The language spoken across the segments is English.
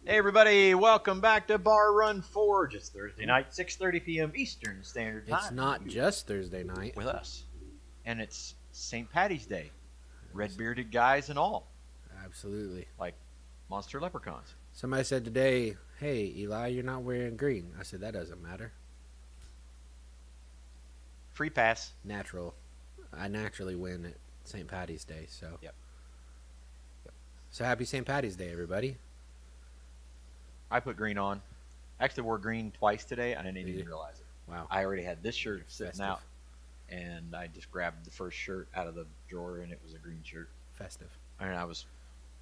Hey everybody, welcome back to Bar Run Forge. It's Thursday night, 6:30 p.m. Eastern Standard Time. It's not just Thursday night. With us. And it's St. Patty's Day. Red-bearded guys and all. Absolutely. Like monster leprechauns. Somebody said today, hey, Eli, you're not wearing green. I said, that doesn't matter. Free pass. Natural. I naturally win at St. Patty's Day, so. Yep. So happy St. Patty's Day, everybody. I put green on. Actually wore green twice today. I didn't even realize it. Wow. I already had this shirt sitting Festive. out. And I just grabbed the first shirt out of the drawer, and it was a green shirt. Festive. And I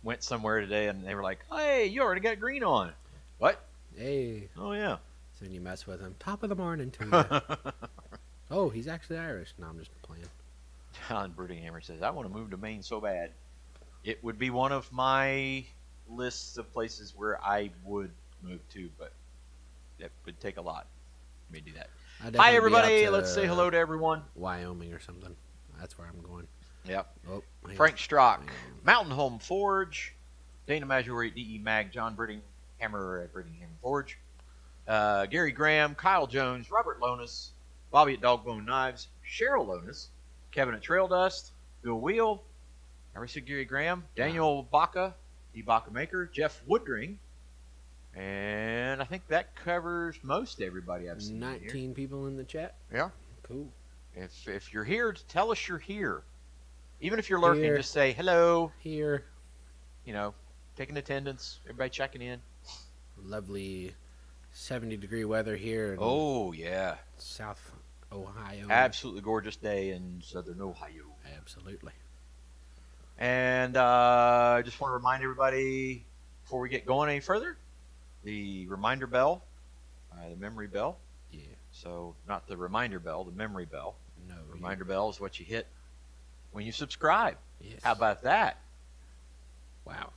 went somewhere today, and they were like, hey, you already got green on. What? Hey. Oh, yeah. So when you mess with him, top of the morning to you. Oh, he's actually Irish. No, I'm just playing. John Broodinghammer says, I want to move to Maine so bad. It would be one of my lists of places where I would move to, but it would take a lot for me to do that. Hi, everybody. Let's say hello to everyone. Wyoming or something. That's where I'm going. Yep. Oh, Frank Strock, Mountain Home Forge, Dana Majore at DE Mag, John Broodinghammer at Broodinghammer Forge, Gary Graham, Kyle Jones, Robert Lonis, Bobby at Dogbone Knives, Cheryl Lonis, Kevin at Trail Dust, Bill Wheel, I already said Gary Graham, Daniel Baca, the Baca Maker, Jeff Woodring, and I think that covers most everybody I've seen 19 here. people in the chat. Yeah. Cool. If you're here, tell us you're here. Even if you're lurking, Here. just say hello. Here. You know, taking attendance, everybody checking in. Lovely 70-degree weather here in Oh, yeah. South Ohio. Absolutely gorgeous day in southern Ohio. Absolutely. And I just want to remind everybody, before we get going any further, the reminder bell, the memory bell. Yeah. So, not the reminder bell, the memory bell. No. Reminder bell is what you hit when you subscribe. Yes. How about that? Wow.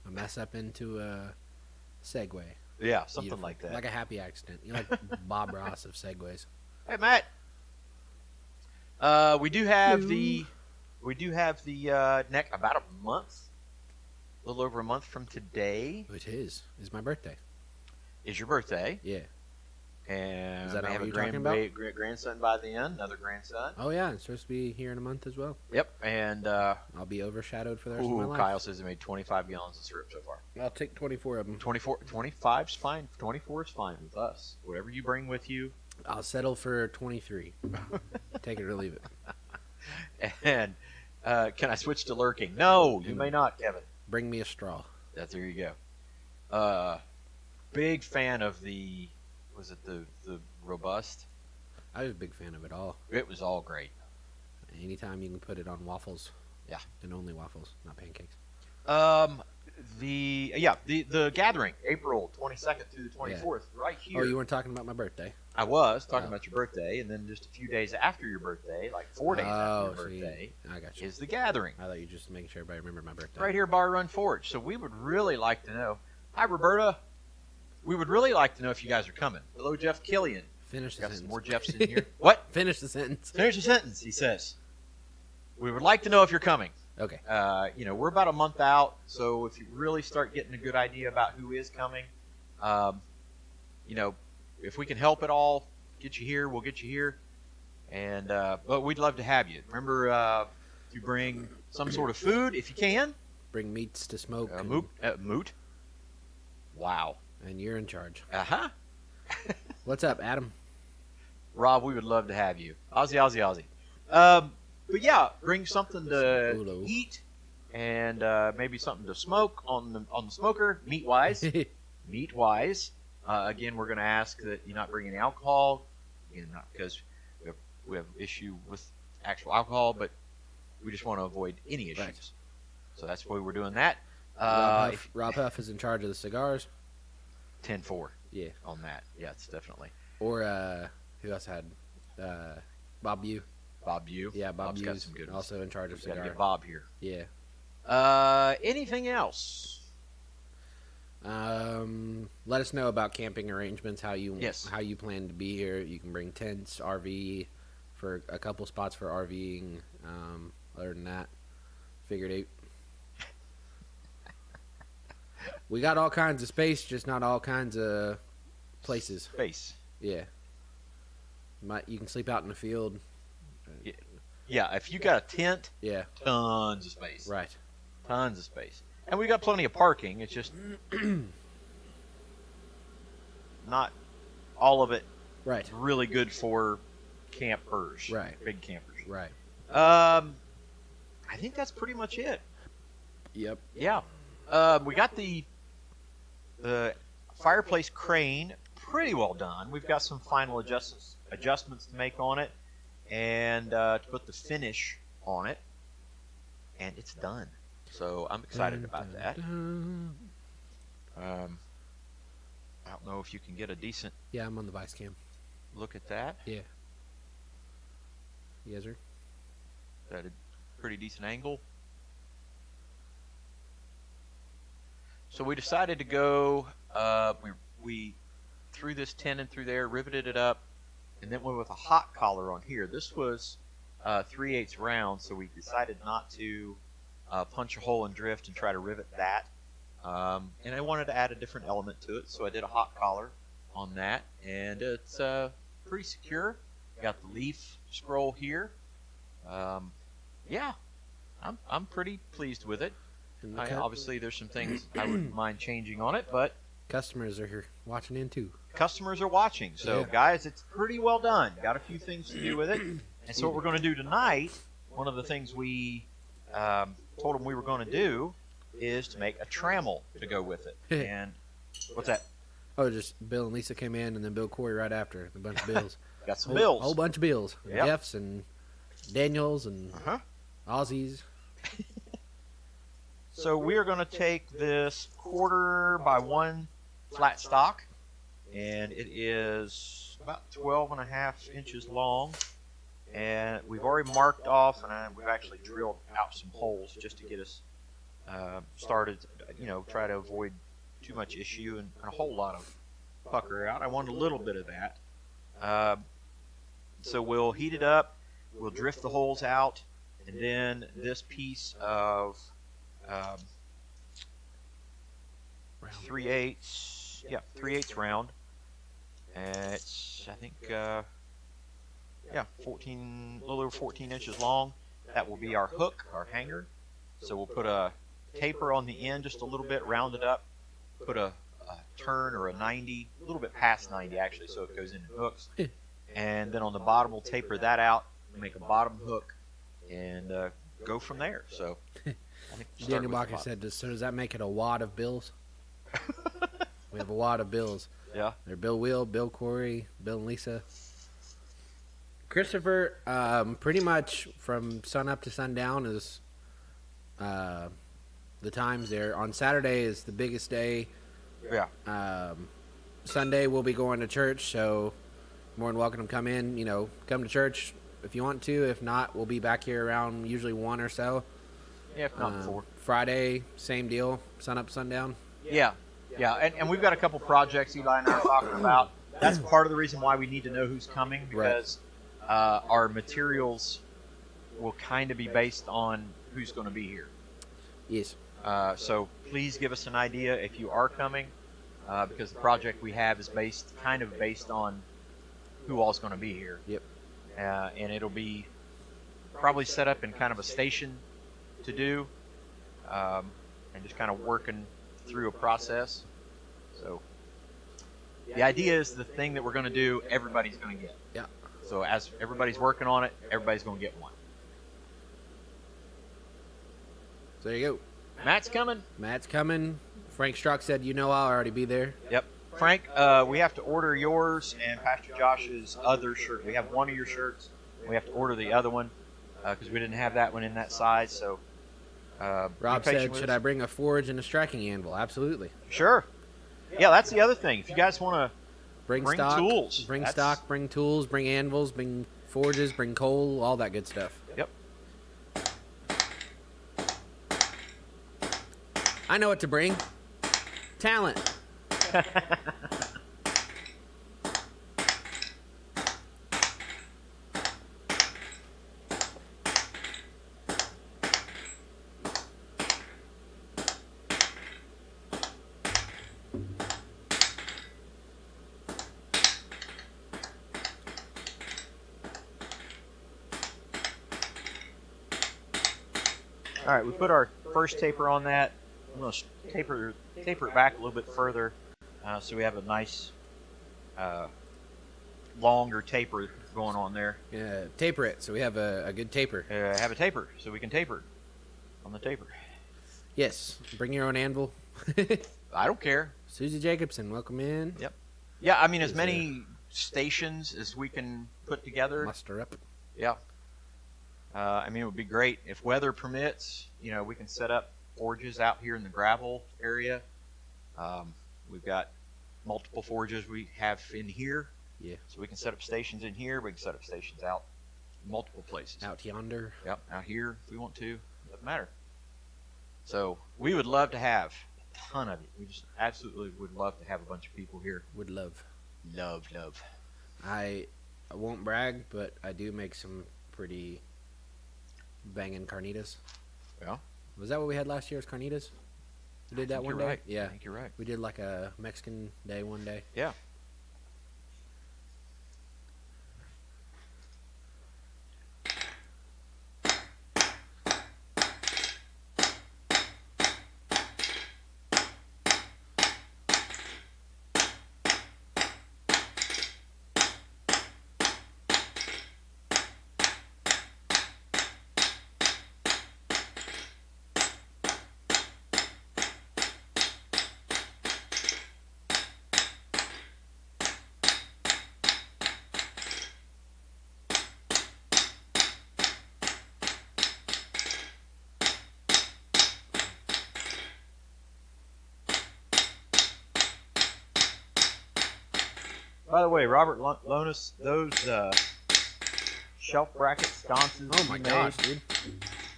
A mess up into a segue. Yeah, something Beautiful. like that. Like a happy accident. You're like Bob Ross of segues. Hey, Matt. We do have the next about a month, a little over a month from today. It is. It's my birthday. Is your birthday? Yeah. And Is that we all have a you're talking about? great grandson by the end, another grandson. Oh, yeah. It's supposed to be here in a month as well. Yep, and I'll be overshadowed for the rest of my life. Kyle says he made 25 gallons of syrup so far. I'll take 24 of them. 25's fine. 24 is fine with us. Whatever you bring with you. I'll settle for 23. Take it or leave it. And can I switch to lurking? No, you may not, Kevin. Bring me a straw. There you go. Big fan of the robust? I was a big fan of it all. It was all great. Anytime you can put it on waffles. Yeah. And only waffles, not pancakes. The gathering, April 22nd through the 24th, right here. Oh, you weren't talking about my birthday? I was talking about your birthday, and then just a few days after your birthday, like 4 days after your birthday, I got you. is the gathering. I thought you were just making sure everybody remembered my birthday. Right here, Bar Run Forge. So we would really like to know. Hi, Roberta. We would really like to know if you guys are coming. Hello, Jeff Killian. Finish the Got sentence. some more Jeffs in here. What? Finish the sentence. Finish the sentence, he says. We would like to know if you're coming. Okay. We're about a month out, so if you really start getting a good idea about who is coming, if we can help at all, get you here, we'll get you here. And but we'd love to have you. Remember to bring some sort of food if you can. Bring meats to smoke. Moot. Wow. And you're in charge. Uh-huh. What's up, Adam? Rob, we would love to have you. Aussie. But yeah, bring something to eat and maybe something to smoke on the smoker, meat-wise. Meat-wise. Again, we're going to ask that you not bring any alcohol. Again, not because we have issue with actual alcohol, but we just want to avoid any issues. Right. So that's why we're doing that. Rob Huff is in charge of the cigars. 10-4. Yeah. On that. Yeah, it's definitely. Or who else had Bob U? Bob U. Yeah, Bob's got U's some good ones. also in charge of Got to cigars. get Bob here. Yeah. Anything else? Let us know about camping arrangements. How you plan to be here. You can bring tents, RV, for a couple spots for RVing. Other than that, figured out. We got all kinds of space, just not all kinds of places. Space. Yeah. You can sleep out in the field. Yeah, if you got a tent, yeah, tons of space. Right. Tons of space. And we got plenty of parking. It's just not all of it right. really good for campers. Right. Big campers. Right. I think that's pretty much it. Yep. Yeah. We got the fireplace crane pretty well done. We've got some final adjustments to make on it, and to put the finish on it, and it's done. So I'm excited about that. I don't know if you can get a decent. Yeah, I'm on the Vice Cam. Look at that. Yeah. Yes, sir. That a pretty decent angle. So we decided to go. We threw this tenon through there, riveted it up, and then went with a hot collar on here. This was 3/8 round, so we decided not to punch a hole and drift and try to rivet that. And I wanted to add a different element to it, so I did a hot collar on that, and it's pretty secure. Got the leaf scroll here. Yeah, I'm pretty pleased with it. Obviously, there's some things I wouldn't mind changing on it, but customers are here watching in too. Customers are watching, so guys, it's pretty well done. Got a few things to do with it, and so what we're going to do tonight, one of the things we told them we were going to do is to make a trammel to go with it. And what's that? Oh, just Bill and Lisa came in, and then Bill Corey right after. A bunch of Bills. Got some Bills. A whole bunch of Bills. Yep. Jeffs and Daniels and Aussies. So we are going to take this 1/4x1 flat stock, and it is about 12.5 inches long. And we've already marked off, and we've actually drilled out some holes just to get us started. Try to avoid too much issue and a whole lot of pucker out. I want a little bit of that. So we'll heat it up. We'll drift the holes out, and then this piece of 3/8 round. And it's, I think, 14, a little over 14 inches long. That will be our hook, our hanger. So we'll put a taper on the end just a little bit, round it up, put a turn or a 90, a little bit past 90 actually, so it goes into hooks. And then on the bottom, we'll taper that out, make a bottom hook, and go from there. So I think Daniel Bacher said, so does that make it a wad of Bills? We have a wad of Bills. Yeah. They're Bill Will, Bill Corey, Bill and Lisa. Christopher, pretty much from sun up to sundown is the times there. On Saturday is the biggest day. Yeah. Sunday we'll be going to church, so more than welcome to come in. Come to church if you want to. If not, we'll be back here around usually 1 or so. Yeah, if not 4. Friday, same deal, sun up, sundown. Yeah. Yeah, and we've got a couple projects Eli and I are talking about. That's part of the reason why we need to know who's coming, because our materials will kind of be based on who's going to be here. Yes. So please give us an idea if you are coming, because the project we have is based on who all's going to be here. Yep. And it'll be probably set up in kind of a station to do, and just kind of working through a process. So the idea is the thing that we're going to do, everybody's going to get. Yeah. So as everybody's working on it, everybody's going to get one. So there you go. Matt's coming. Frank Strzok said, I'll already be there. Yep. Frank, we have to order yours and Pastor Josh's other shirt. We have one of your shirts. We have to order the other one because we didn't have that one in that size. So Rob said, should I bring a forge and a striking anvil? Absolutely. Sure. Yeah, that's the other thing. If you guys want to bring stock, tools. Bring stock, bring tools, bring anvils, bring forges, bring coal, all that good stuff. Yep. I know what to bring. Talent. All right, we put our first taper on that. I'm going to taper it back a little bit further so we have a nice longer taper going on there. Yeah, taper it so we have a good taper. Have a taper so we can taper on the taper. Yes, bring your own anvil. I don't care. Susie Jacobson, welcome in. Yep. Yeah, I mean, as many stations as we can put together. Muster up. Yeah. I mean, it would be great if weather permits. You know, we can set up forges out here in the gravel area. We've got multiple forges we have in here. Yeah. So we can set up stations in here. We can set up stations out multiple places. Out yonder. Yep, out here if we want to. Doesn't matter. So we would love to have a ton of it. We just absolutely would love to have a bunch of people here. Would love. Love. I won't brag, but I do make some pretty banging carnitas. Yeah. Was that what we had last year? Was carnitas? We did that one day. Right. Yeah. I think you're right. We did like a Mexican day one day. Yeah. By the way, Robert Lonis, those shelf bracket sconces. Oh my gosh, dude.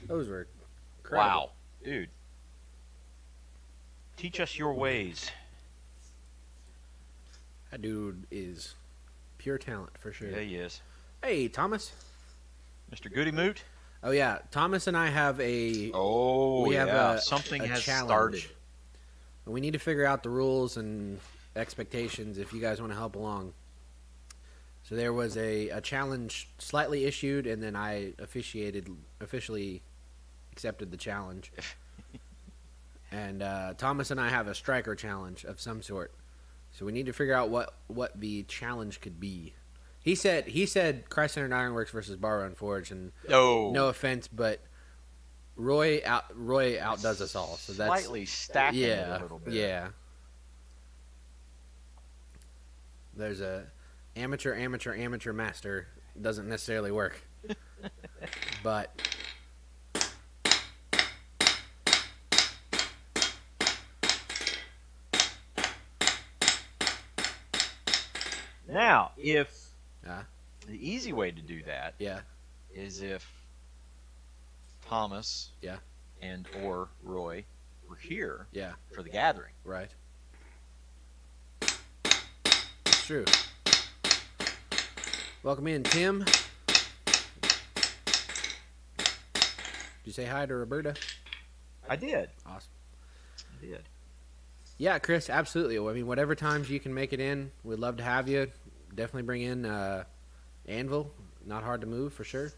Those were incredible. Wow, dude. Teach us your ways. That dude is pure talent for sure. Yeah, he is. Hey, Thomas. Mr. Goody Moot. Oh yeah, Thomas and I have a something has challenge. started. We need to figure out the rules and expectations if you guys want to help along. So there was a challenge slightly issued, and then I officially accepted the challenge. And Thomas and I have a striker challenge of some sort. So we need to figure out what the challenge could be. He said Christ-Centered Ironworks versus Bar Run Forge, and no offense, but Roy outdoes us all. So that's slightly stacking it a little bit. Yeah. There's a amateur master. Doesn't necessarily work. But now, if the easy way to do that is if Thomas and or Roy were here for the gathering. Right. It's true. Welcome in, Tim. Did you say hi to Roberta? I did. Awesome. I did. Yeah, Chris, absolutely. I mean, whatever times you can make it in, we'd love to have you. Definitely bring in Anvil. Not hard to move, for sure.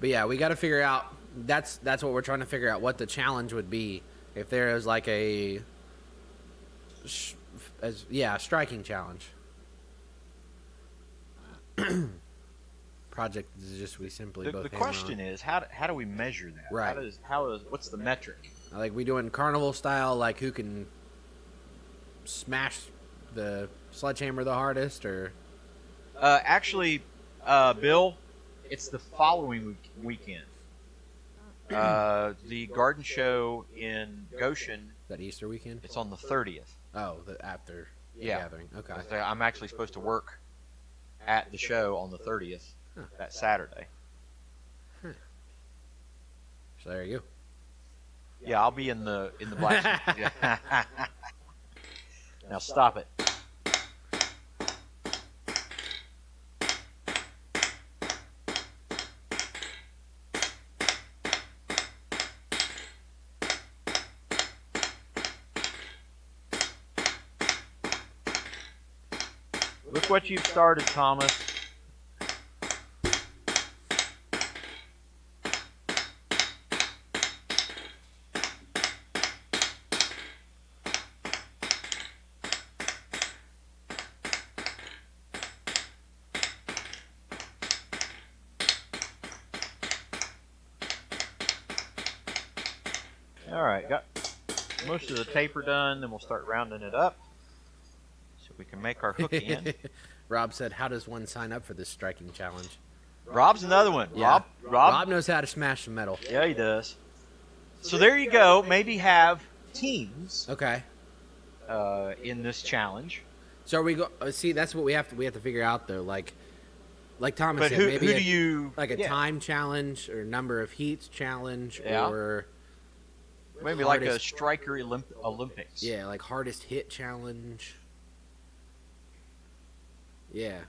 But yeah, we got to figure out. That's what we're trying to figure out. What the challenge would be if there is like a striking challenge. Project is just we simply both. The question is how do we measure that? Right. What's the metric? Like we doing carnival style, like who can smash the sledgehammer the hardest, or actually, Bill, it's the following weekend. The garden show in Goshen. That Easter weekend? It's on the 30th. Oh, after the gathering. Okay. I'm actually supposed to work at the show on the 30th, that Saturday. Huh. So there you go. Yeah, I'll be in the blacksmith. Now stop it. Look what you've started, Thomas. most of the taper done, then we'll start rounding it up so we can make our hook end. Rob said, "How does one sign up for this striking challenge?" Rob's another one. Yeah. Rob Rob knows how to smash the metal. Yeah, he does. So there you go. Maybe have teams Okay. in this challenge. So are we go? See, that's what we have to figure out though. Like Thomas But said, who maybe do you like a yeah. time challenge or number of heats challenge Yeah. or Maybe like a hardest- striker Olympics. yeah, like hardest hit challenge. Yeah.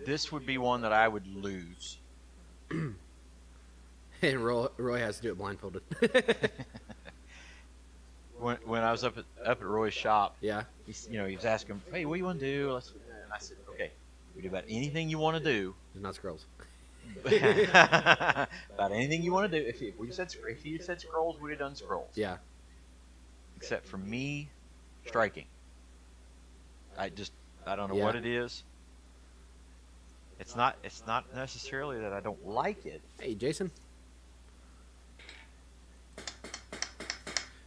This would be one that I would lose. And Roy has to do it blindfolded. When I was up at Roy's shop, Yeah. he was asking, "Hey, what do you want to do?" And I said, "Okay, we do about anything you want to do." It's not scrolls. About anything you want to do. If you said scrolls, we'd have done scrolls. Yeah. Except for me striking. I don't know Yeah. what it is. It's not necessarily that I don't like it. Hey, Jason.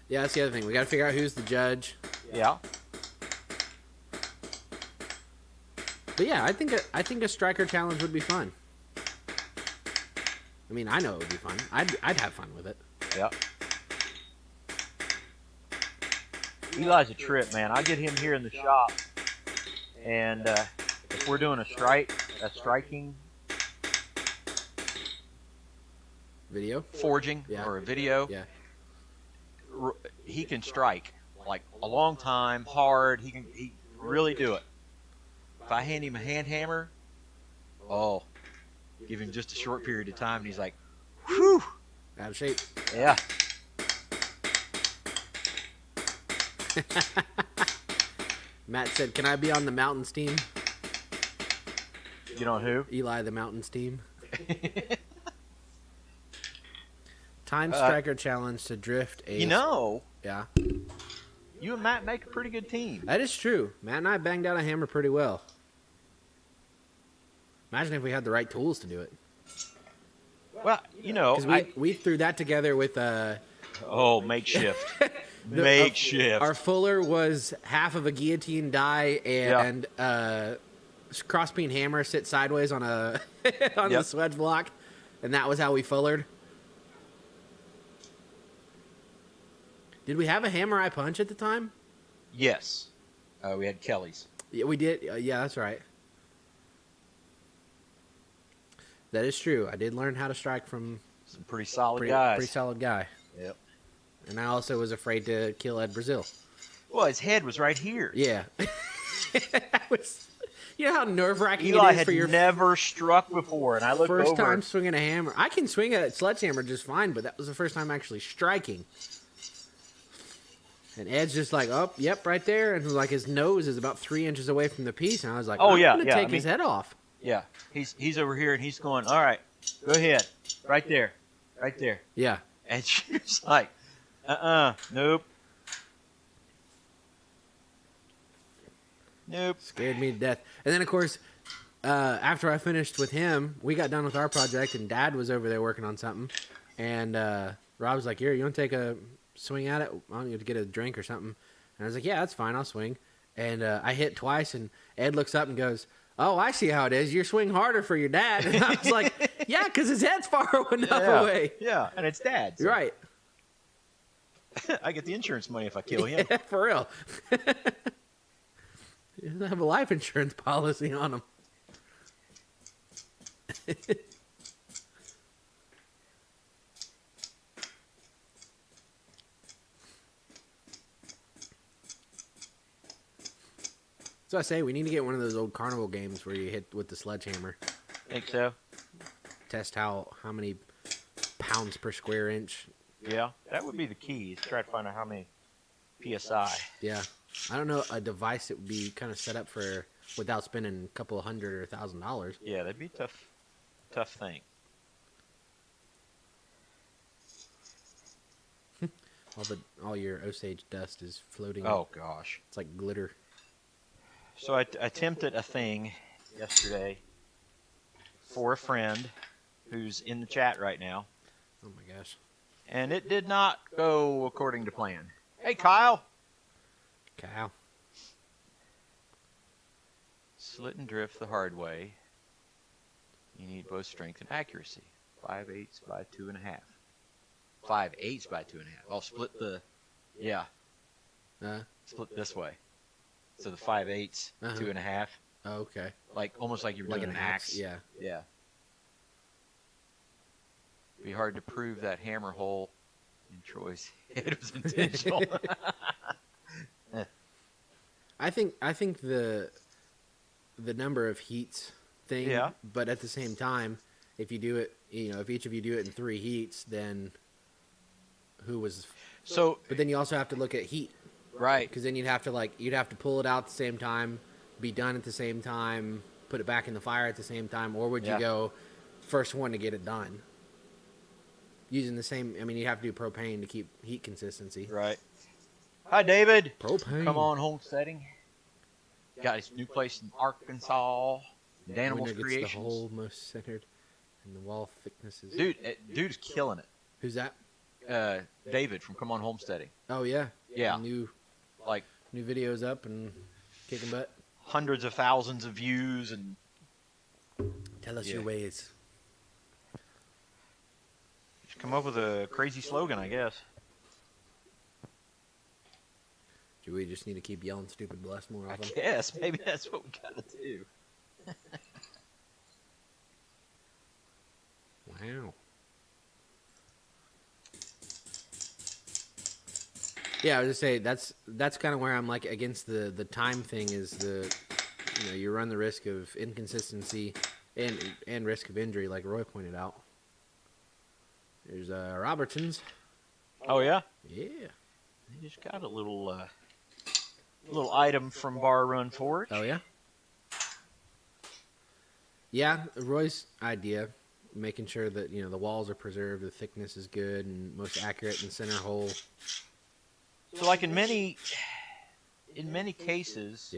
Yeah, that's the other thing. We got to figure out who's the judge. Yeah. But yeah, I think a striker challenge would be fun. I mean, I know it would be fun. I'd have fun with it. Yeah. Eli's a trip, man. I get him here in the shop, and if we're doing a striking Video? forging Yeah. or a video, Yeah. he can strike like a long time, hard. He really do it. If I hand him a hand hammer, give him just a short period of time, and he's like, whew, Out of shape. yeah. Matt said, "Can I be on the Mountains team?" You know who? Eli, the Mountains team. Time striker challenge to drift a. You Yeah. and Matt make a pretty good team. That is true. Matt and I banged out a hammer pretty well. Imagine if we had the right tools to do it. Well, Because we threw that together with makeshift. Makeshift. Our fuller was half of a guillotine die and cross-peen hammer sit sideways on a the swedge block, and that was how we fullered. Did we have a hammer eye punch at the time? Yes. We had Kelly's. Yeah, we did. Yeah, that's right. That is true. I did learn how to strike from Some pretty solid guys. pretty solid guy. Yep. And I also was afraid to kill Ed Brazil. Well, his head was right here. Yeah. That was, you know how nerve-wracking Eli it is had for your never struck before, and I looked first over. time swinging a hammer. I can swing a sledgehammer just fine, but that was the first time actually striking. And Ed's just like, oh, yep, right there. And like his nose is about 3 inches away from the piece. And I was like, I'm going to take his head off. Yeah, he's over here, and he's going, all right, go ahead. Right there. Right there. Yeah. And she was like, nope. Nope. Scared me to death. And then, of course, after I finished with him, we got done with our project, and Dad was over there working on something. And Rob was like, here, you want to take a swing at it? I want you to get a drink or something. And I was like, yeah, that's fine. I'll swing. And I hit twice, and Ed looks up and goes, oh, I see how it is. You swing harder for your dad. And I was like, yeah, because his head's far enough away. Yeah, and it's Dad. So Right. I get the insurance money if I kill him. Yeah, for real. He doesn't have a life insurance policy on him. So I say we need to get one of those old carnival games where you hit with the sledgehammer. Think so? Test how many pounds per square inch. Yeah, that would be the key. Is try to find out how many PSI. Yeah. I don't know a device that would be kind of set up for without spending a couple of $100 or $1,000. Yeah, that'd be a tough thing. All your Osage dust is floating. Oh gosh. It's like glitter. So I attempted a thing yesterday for a friend who's in the chat right now, Oh my gosh. And it did not go according to plan. Hey, Kyle. Cow. Slit and drift the hard way. You need both strength and accuracy. 5/8 by 2.5. 5/8 by 2.5. I'll split the, yeah, split this way. So the 5/8, 2.5. Oh, okay. Like almost like you're doing an axe. Yeah. Yeah. Be hard to prove that hammer hole in Troy's head was intentional. I think the number of heats thing. Yeah. But at the same time, if you do it, if each of you do it in 3 heats, then who was? So. But then you also have to look at heat. Right. Because then you'd have to pull it out at the same time, be done at the same time, put it back in the fire at the same time, or would you go first one to get it done? Using the same, you have to do propane to keep heat consistency. Right. Hi, David. Propane. Come on, homesteading. Got his new place in Arkansas. Animals Creations. The hole most centered, and the wall thickness is. Dude's killing it. Who's that? David from Come On Homesteading. Oh yeah. Yeah. New videos up and kicking butt. Hundreds of thousands of views and. Tell us your ways. Just come up with a crazy slogan, I guess. Do we just need to keep yelling stupid blessed more often? I guess. Maybe that's what we gotta do. Wow. Yeah, I was just say that's kind of where I'm like against the time thing is you run the risk of inconsistency and risk of injury, like Roy pointed out. There's Robertson's. Oh yeah. Yeah. They just got a little item from Bar Run Forge. Oh yeah. Yeah, Roy's idea, making sure that the walls are preserved, the thickness is good, and most accurate in center hole. So, like in many cases,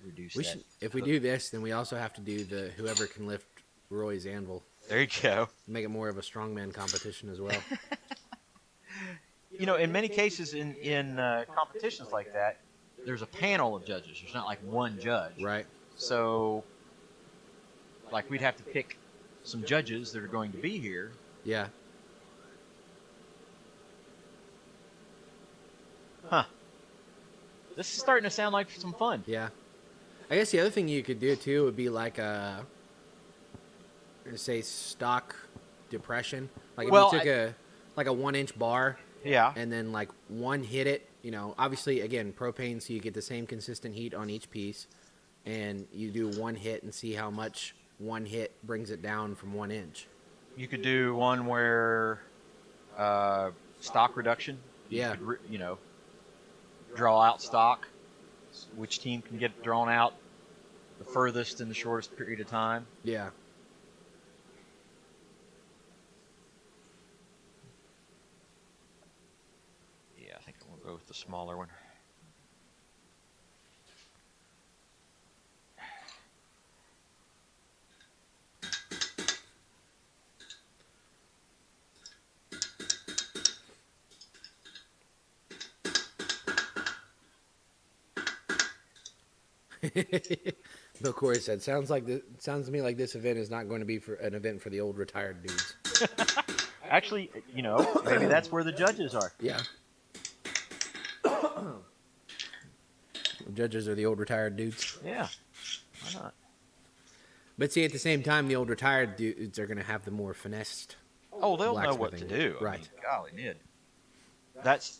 reduce that. If we do this, then we also have to do the whoever can lift Roy's anvil. There you go. Make it more of a strongman competition as well. In many cases in competitions like that, there's a panel of judges. There's not like one judge. Right. So, like we'd have to pick some judges that are going to be here. Yeah. Huh. This is starting to sound like some fun. Yeah. I guess the other thing you could do, too, would be like say stock depression. Like if you took a 1-inch bar. Yeah. And then like one hit it, obviously, again, propane, so you get the same consistent heat on each piece. And you do one hit and see how much one hit brings it down from 1 inch. You could do one where stock reduction. Yeah. You could, draw out stock. Which team can get drawn out the furthest in the shortest period of time. Yeah. Yeah, I think I'm going to go with the smaller one. Bill Corey said, sounds to me like this event is not going to be for an event for the old retired dudes. Actually, maybe that's where the judges are. Yeah. The judges are the old retired dudes. Yeah. Why not? But see, at the same time, the old retired dudes are going to have the more finessed. Oh, they'll know what to do. Right. Golly, Ned. That's,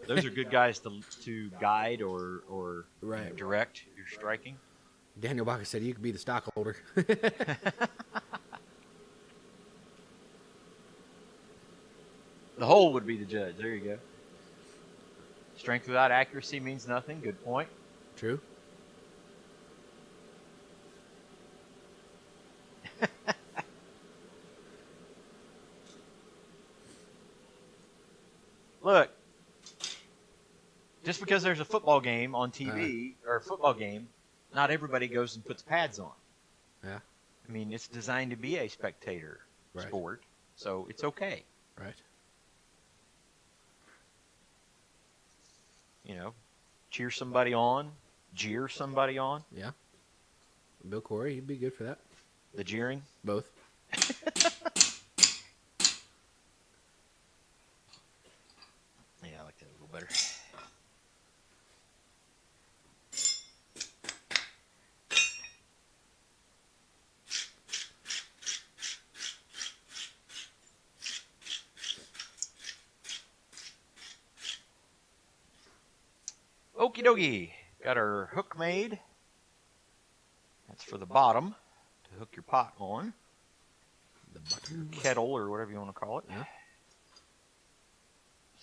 those are good guys to guide or right. Direct your striking. Daniel Baca said you could be the stockholder. The hole would be the judge. There you go. Strength without accuracy means nothing. Good point. True. Look, just because there's a football game on TV or a football game, not everybody goes and puts pads on. Yeah. I mean, it's designed to be a spectator sport. so it's okay. Right. You know, cheer somebody on, jeer somebody on. Yeah. Bill Corey, he'd be good for that. The jeering. Both. Yeah, I like that a little better. Okie dokie. Got our hook made. That's for the bottom to hook your pot on. The bottom. Kettle or whatever you want to call it. Yeah.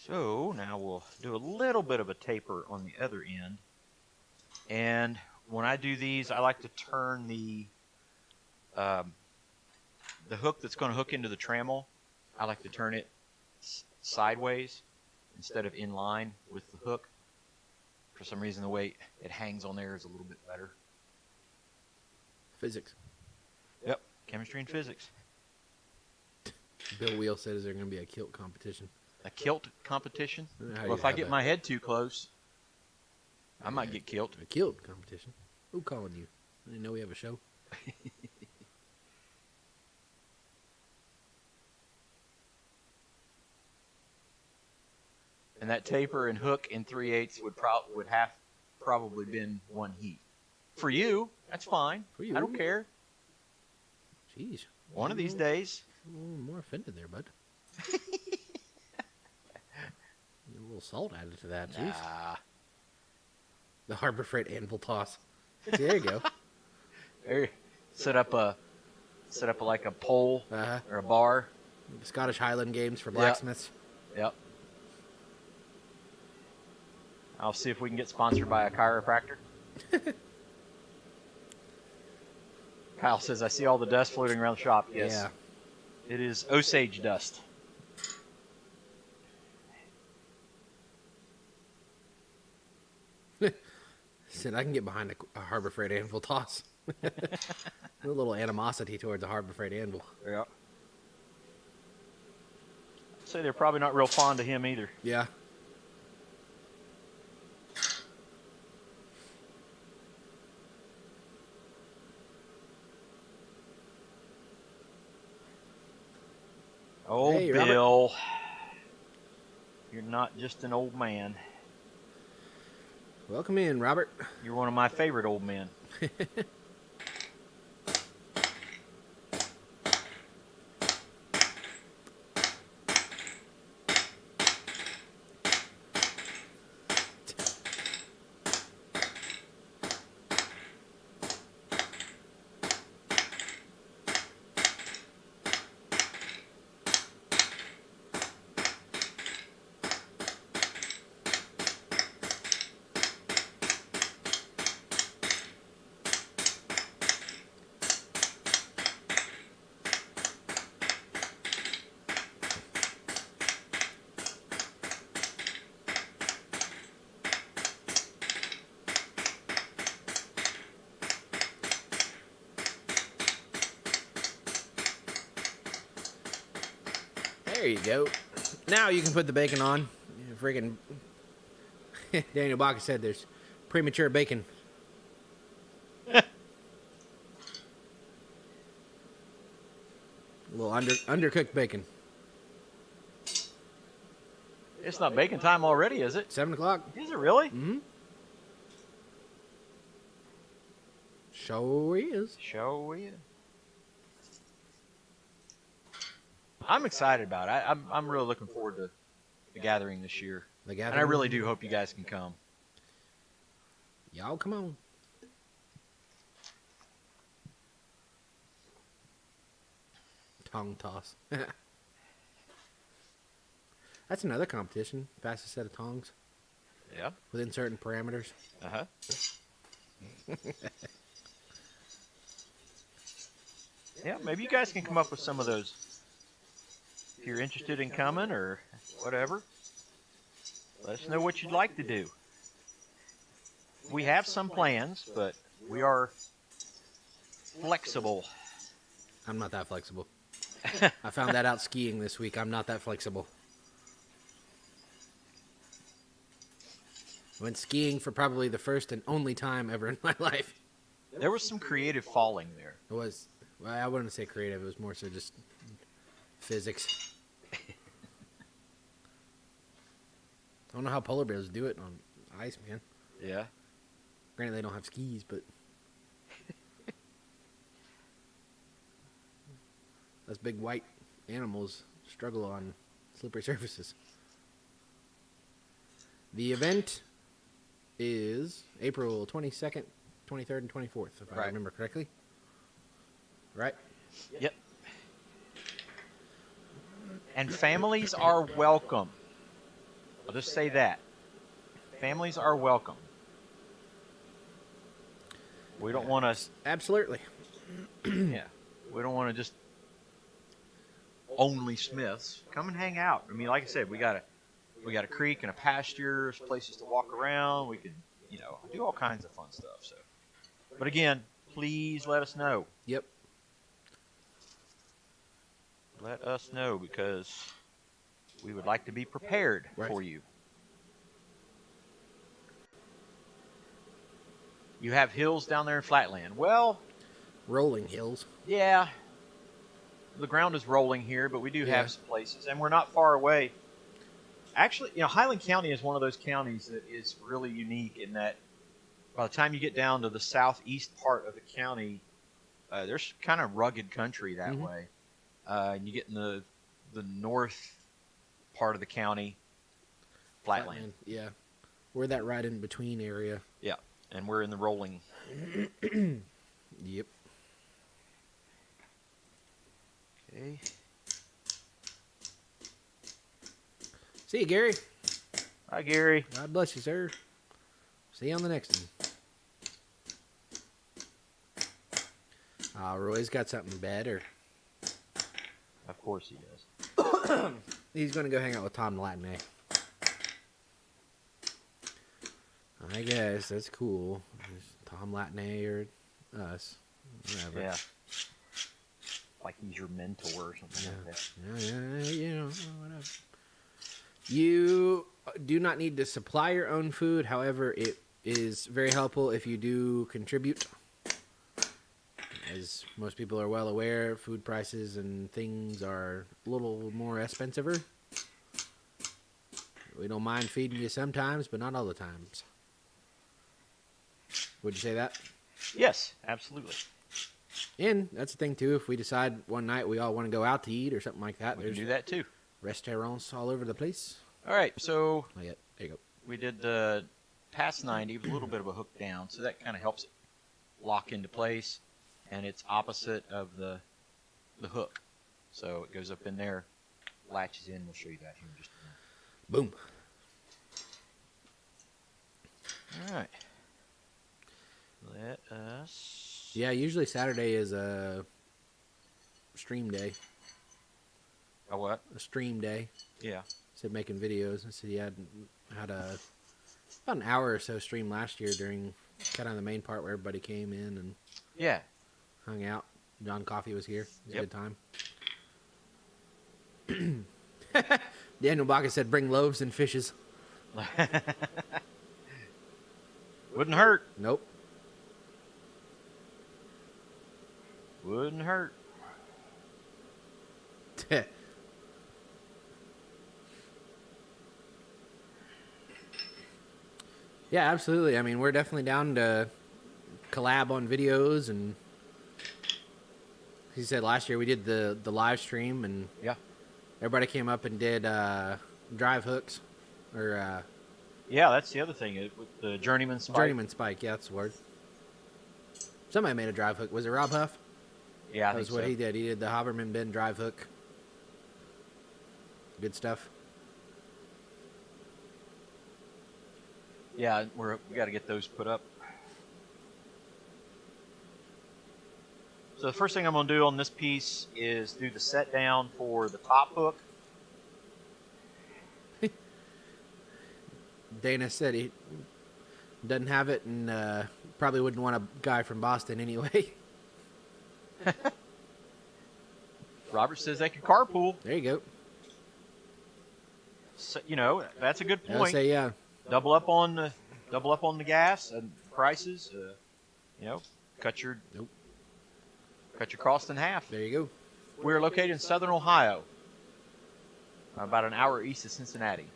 So now we'll do a little bit of a taper on the other end. And when I do these, I like to turn the hook that's going to hook into the trammel, I like to turn it sideways instead of in line with the hook. For some reason, the way it hangs on there is a little bit better. Physics. Yep, chemistry and physics. Bill Wheel said, is there going to be a kilt competition? A kilt competition? How Well, you if I have get that? my head too close, I might get killed. A kilt competition? Who calling you? I didn't know we have a show. And that taper and hook in 3/8 would have probably been one heat. For you, that's fine. For you. I don't care. Jeez. One of these days. More offended there, bud. A little salt added to that. Jeez. Nah. The Harbor Freight anvil toss. There you go. There, set up like a pole Uh-huh. or a bar. Scottish Highland Games for blacksmiths. Yep. I'll see if we can get sponsored by a chiropractor. Kyle says, I see all the dust floating around the shop. Yes. Yeah. It is Osage dust. Said I can get behind a Harbor Freight anvil toss. A little animosity towards the Harbor Freight anvil. Yep. I'd say they're probably not real fond of him either. Yeah. Oh, Hey, Robert. Bill. You're not just an old man. Welcome in, Robert. You're one of my favorite old men. There you go. Now you can put the bacon on. Freaking Daniel Baca said there's premature bacon. A little undercooked bacon. It's not bacon time already, is it? 7 o'clock. Is it really? Mm-hmm. Sure is. Show you. I'm excited about it. I'm really looking forward to the gathering this year. The And gathering. I really do hope you guys can come. Y'all come on. Tongue toss. That's another competition. Fastest set of tongs Yeah. within certain parameters. Uh-huh. Yeah, maybe you guys can come up with some of those. If you're interested in coming or whatever, let us know what you'd like to do. We have some plans, but we are flexible. I'm not that flexible. I found that out skiing this week. I'm not that flexible. I went skiing for probably the first and only time ever in my life. There was some creative falling there. It was, well, I wouldn't say creative. It was more so just physics. I don't know how polar bears do it on ice, man. Yeah. Granted, they don't have skis, but those big white animals struggle on slippery surfaces. The event is April 22nd, 23rd, and 24th, if I remember correctly. Right? Yep. And families are welcome. I'll just say that. Families are welcome. We don't want to... Absolutely. Yeah. We don't want to just only Smiths. Come and hang out. I mean, like I said, we got a creek and a pasture. There's places to walk around. We can, do all kinds of fun stuff. So, but again, please let us know. Yep. Let us know because we would like to be prepared for you. You have hills down there in Flatland. Well, rolling hills. Yeah. The ground is rolling here, but we do have some places, and we're not far away. Actually, Highland County is one of those counties that is really unique in that by the time you get down to the southeast part of the county, there's kind of rugged country that way. And you get in the north part of the county, flatland. Yeah. We're that right in between area. Yeah. And we're in the rolling. Yep. Okay. See you, Gary. Hi, Gary. God bless you, sir. See you on the next one. Roy's got something better. Of course he does. He's going to go hang out with Tom Latney. I guess that's cool. Tom Latney or us. Whatever. Yeah. Like he's your mentor or something like that. Yeah, whatever. You do not need to supply your own food. However, it is very helpful if you do contribute. As most people are well aware, food prices and things are a little more expensive. We don't mind feeding you sometimes, but not all the times. Would you say that? Yes, absolutely. And that's the thing, too. If we decide one night we all want to go out to eat or something like that, we can do that, too. Restaurants all over the place. All right, so There you go. we did the past 90 with a little bit of a hook down, so that kind of helps it lock into place. And it's opposite of the hook. So it goes up in there, latches in. We'll show you that here in just a minute. Boom. All right. Let us... Yeah, usually Saturday is a stream day. A what? A stream day. Yeah. Said making videos. I said he had about an hour or so stream last year during kind of the main part where everybody came in and hung out. John Coffey was here. It was a good time. Daniel Baca said, bring loaves and fishes. Wouldn't hurt. Nope. Wouldn't hurt. Yeah, absolutely. I mean, we're definitely down to collab on videos, and he said last year we did the live stream, and everybody came up and did drive hooks, or yeah, that's the other thing with the journeyman spike. Journeyman spike, yeah, that's the word. Somebody made a drive hook. Was it Rob Huff? Yeah, that was what he did. He did the Haberman Bend drive hook. Good stuff. Yeah, we got to get those put up. So the first thing I'm going to do on this piece is do the set down for the top hook. Dana said he doesn't have it and probably wouldn't want a guy from Boston anyway. Robert says they could carpool. There you go. So, that's a good I'll point. say yeah. Double up on the gas and prices. Cut your cost in half. There you go. We're located in Southern Ohio, about an hour east of Cincinnati.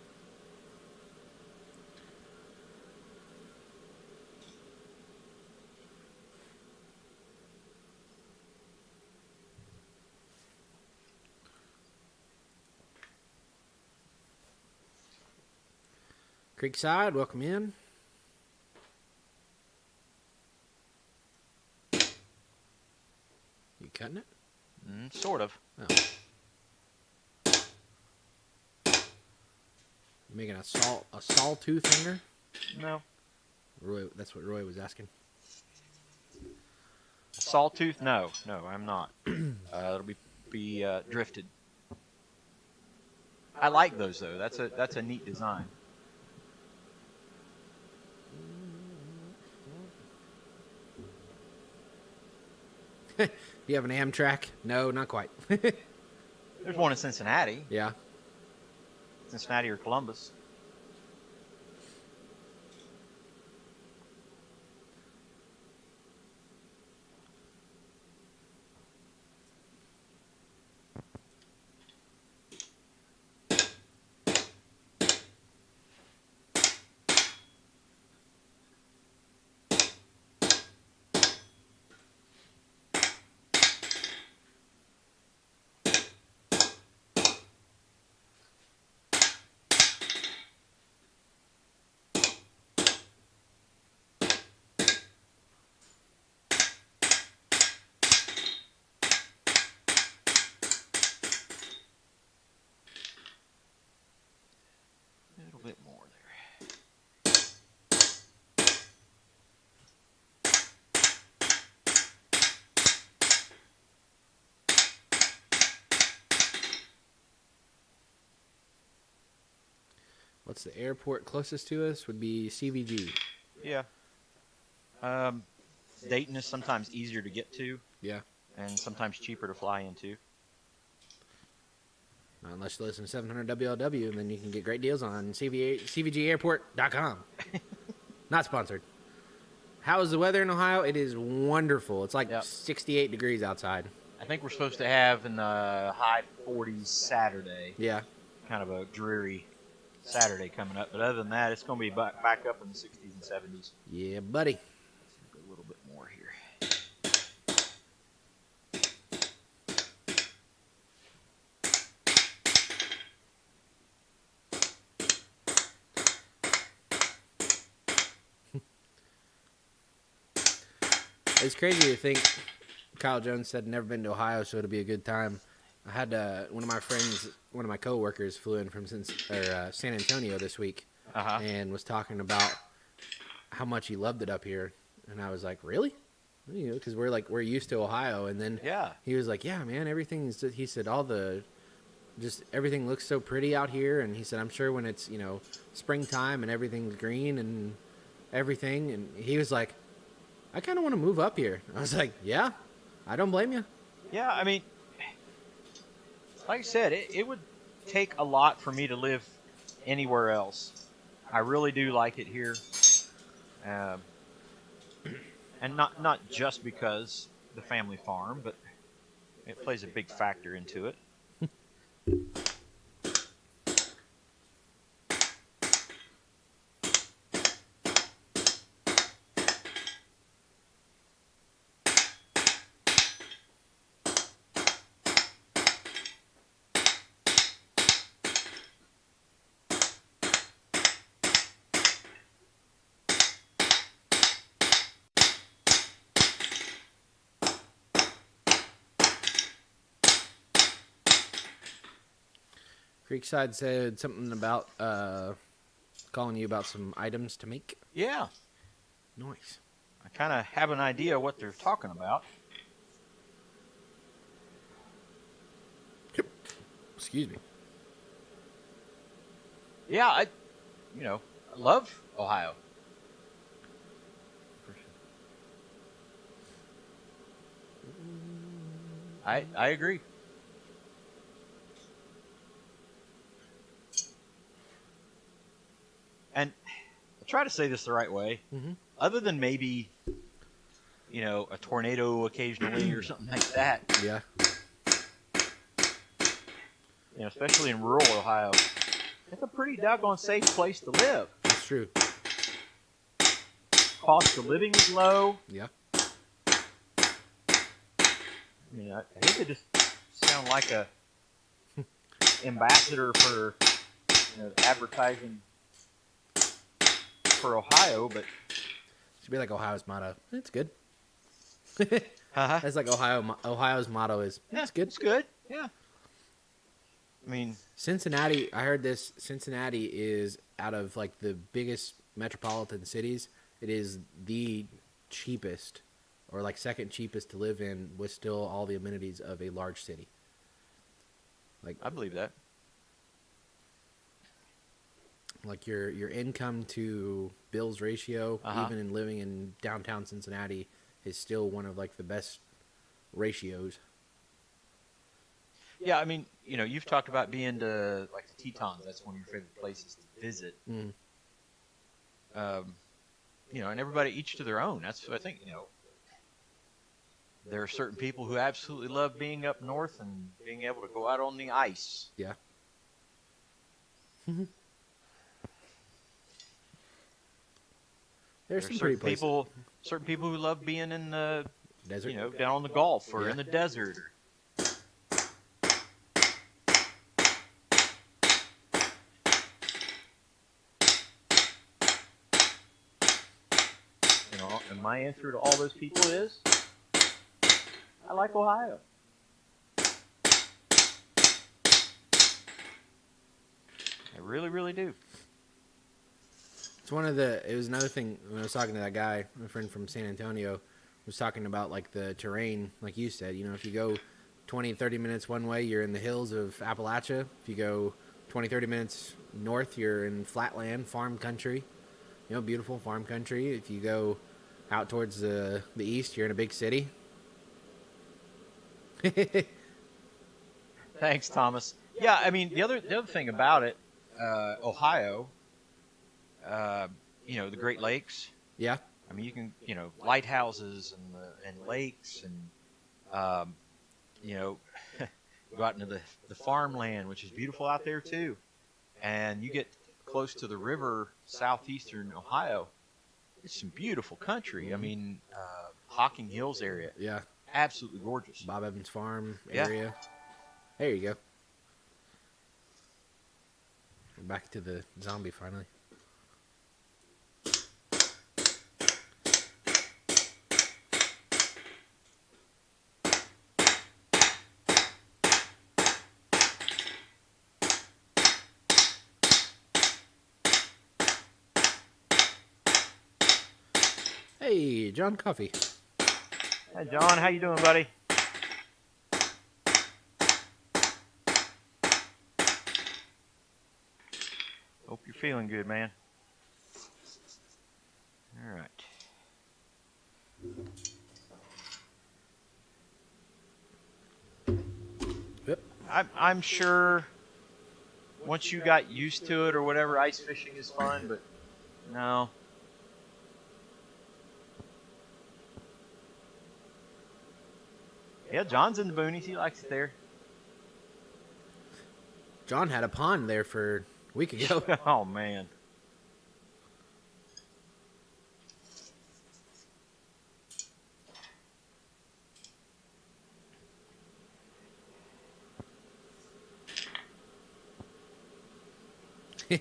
Creekside, welcome in. You cutting it? Sort of. Oh. You making a sawtooth hanger? No. Roy, that's what Roy was asking. Sawtooth? No, I'm not. It'll be drifted. I like those though. That's a neat design. Do you have an Amtrak? No, not quite. There's one in Cincinnati. Yeah. Cincinnati or Columbus. A little bit more there. What's the airport closest to us? Would be CVG. Yeah. Dayton is sometimes easier to get to. Yeah. And sometimes cheaper to fly into. Unless you listen to 700 WLW, and then you can get great deals on CVGairport.com. Not sponsored. How is the weather in Ohio? It is wonderful. It's like 68 degrees outside. I think we're supposed to have in the high 40s Saturday. Yeah. Kind of a dreary Saturday coming up. But other than that, it's going to be back up in the 60s and 70s. Yeah, buddy. Let's go a little bit more here. It's crazy to think Kyle Jones said never been to Ohio, so it'll be a good time. I had one of my friends, one of my coworkers, flew in from San Antonio this week and was talking about how much he loved it up here, and I was like, really? Because we're used to Ohio, and then he was like, yeah, man, everything's. He said everything looks so pretty out here, and he said I'm sure when it's springtime and everything's green and everything, and he was like, I kind of want to move up here. I was like, yeah, I don't blame you. Yeah, I mean, like I said, it would take a lot for me to live anywhere else. I really do like it here. And not just because the family farm, but it plays a big factor into it. Creekside said something about calling you about some items to make. Yeah. Nice. I kind of have an idea what they're talking about. Excuse me. Yeah, I love Ohio. I agree. And I try to say this the right way. Mhm. Other than maybe, a tornado occasionally or something like that, Yeah. especially in rural Ohio, it's a pretty doggone safe place to live. That's true. Cost of living is low. Yeah. I hate to just sound like a ambassador for advertising for Ohio, but Should be like Ohio's motto. It's good. uh-huh. That's like Ohio's motto is. It's good. It's good. Yeah. I mean, Cincinnati, I heard this. Cincinnati is out of like the biggest metropolitan cities. It is the cheapest, or like second cheapest to live in, with still all the amenities of a large city. I believe that. Like your income to bills ratio, Uh-huh. even in living in downtown Cincinnati, is still one of like the best ratios. Yeah, I mean, you've talked about being to like the Tetons. That's one of your favorite places to visit. Mm. And everybody each to their own. That's what I think. There are certain people who absolutely love being up north and being able to go out on the ice. Yeah. There's some pretty places. Certain people who love being in the Desert. down on the Gulf or Yeah. in the desert. And my answer to all those people is, I like Ohio. I really, really do. It was another thing when I was talking to that guy, my friend from San Antonio, was talking about like the terrain, like you said, if you go 20, 30 minutes one way, you're in the hills of Appalachia. If you go 20, 30 minutes north, you're in flatland, farm country, beautiful farm country. If you go out towards the east, you're in a big city. Thanks, Thomas. Yeah, I mean, the other thing about it, Ohio, the Great Lakes. Yeah. I mean, you can, lighthouses and lakes and, go out into the farmland, which is beautiful out there too. And you get close to the river, southeastern Ohio. It's some beautiful country. I mean, Hocking Hills area. Yeah. Absolutely gorgeous. Bob Evans Farm Yeah. area. There you go. We're back to the zombie finally. Hey, John Coffey. Hey, John, how you doing, buddy? Hope you're feeling good, man. All right. Yep. I'm sure once you got used to it or whatever, ice fishing is fun, but no. Yeah, John's in the boonies. He likes it there. John had a pond there for a week ago. Oh, man.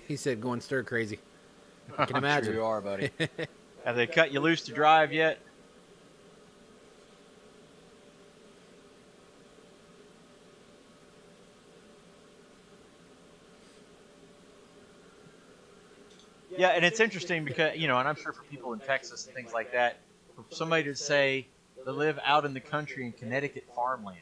He said going stir crazy. I can I'm imagine. sure you are, buddy. Have they cut you loose to drive yet? Yeah, and it's interesting because, and I'm sure for people in Texas and things like that, for somebody to say they live out in the country in Connecticut farmland,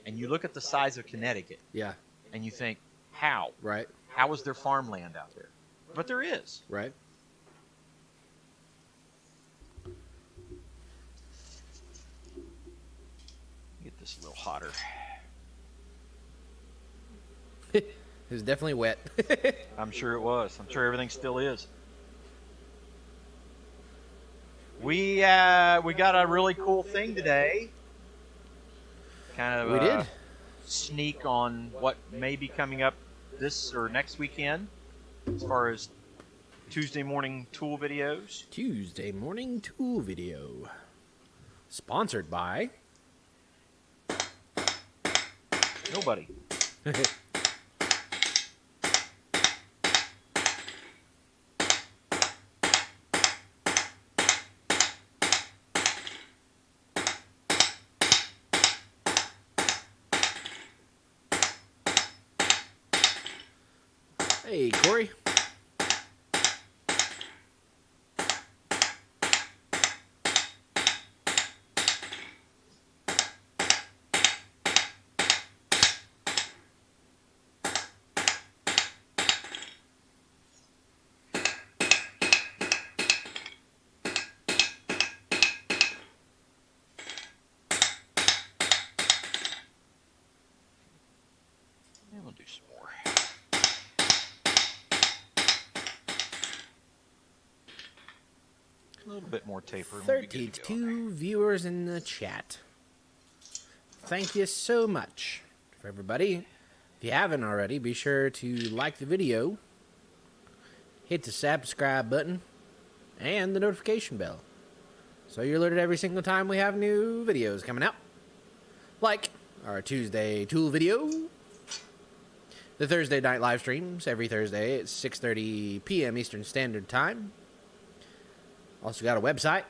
and you look at the size of Connecticut, Yeah. and you think, how? Right. How is there farmland out there? But there is. Right. Get this a little hotter. It was definitely wet. I'm sure it was. I'm sure everything still is. We got a really cool thing today. Kind of We did. Sneak on what may be coming up this or next weekend as far as Tuesday morning tool videos. Tuesday morning tool video. Sponsored by Nobody. Hey, Corey. Yeah, we'll do some more. A little bit more taper. And we'll be good to go. 32 viewers in the chat. Thank you so much for everybody. If you haven't already, be sure to like the video, hit the subscribe button, and the notification bell, so you're alerted every single time we have new videos coming out. Like our Tuesday tool video, the Thursday night live streams every Thursday at 6:30 p.m. Eastern Standard Time. Also got a website,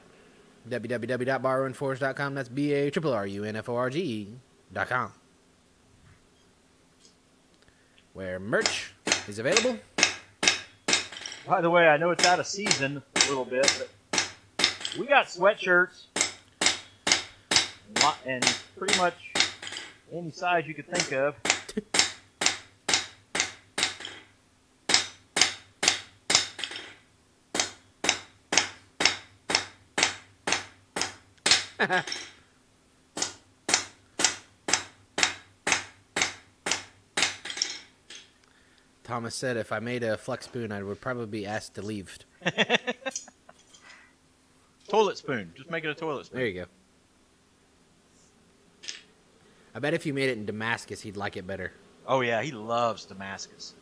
www.borrowandforge.com. That's BARRUNFORG.com, where merch is available. By the way, I know it's out of season a little bit, but we got sweatshirts and pretty much any size you could think of. Thomas said if I made a flex spoon, I would probably be asked to leave. Toilet spoon. Just make it a toilet spoon. There you go. I bet if you made it in Damascus, he'd like it better. Oh, yeah. He loves Damascus.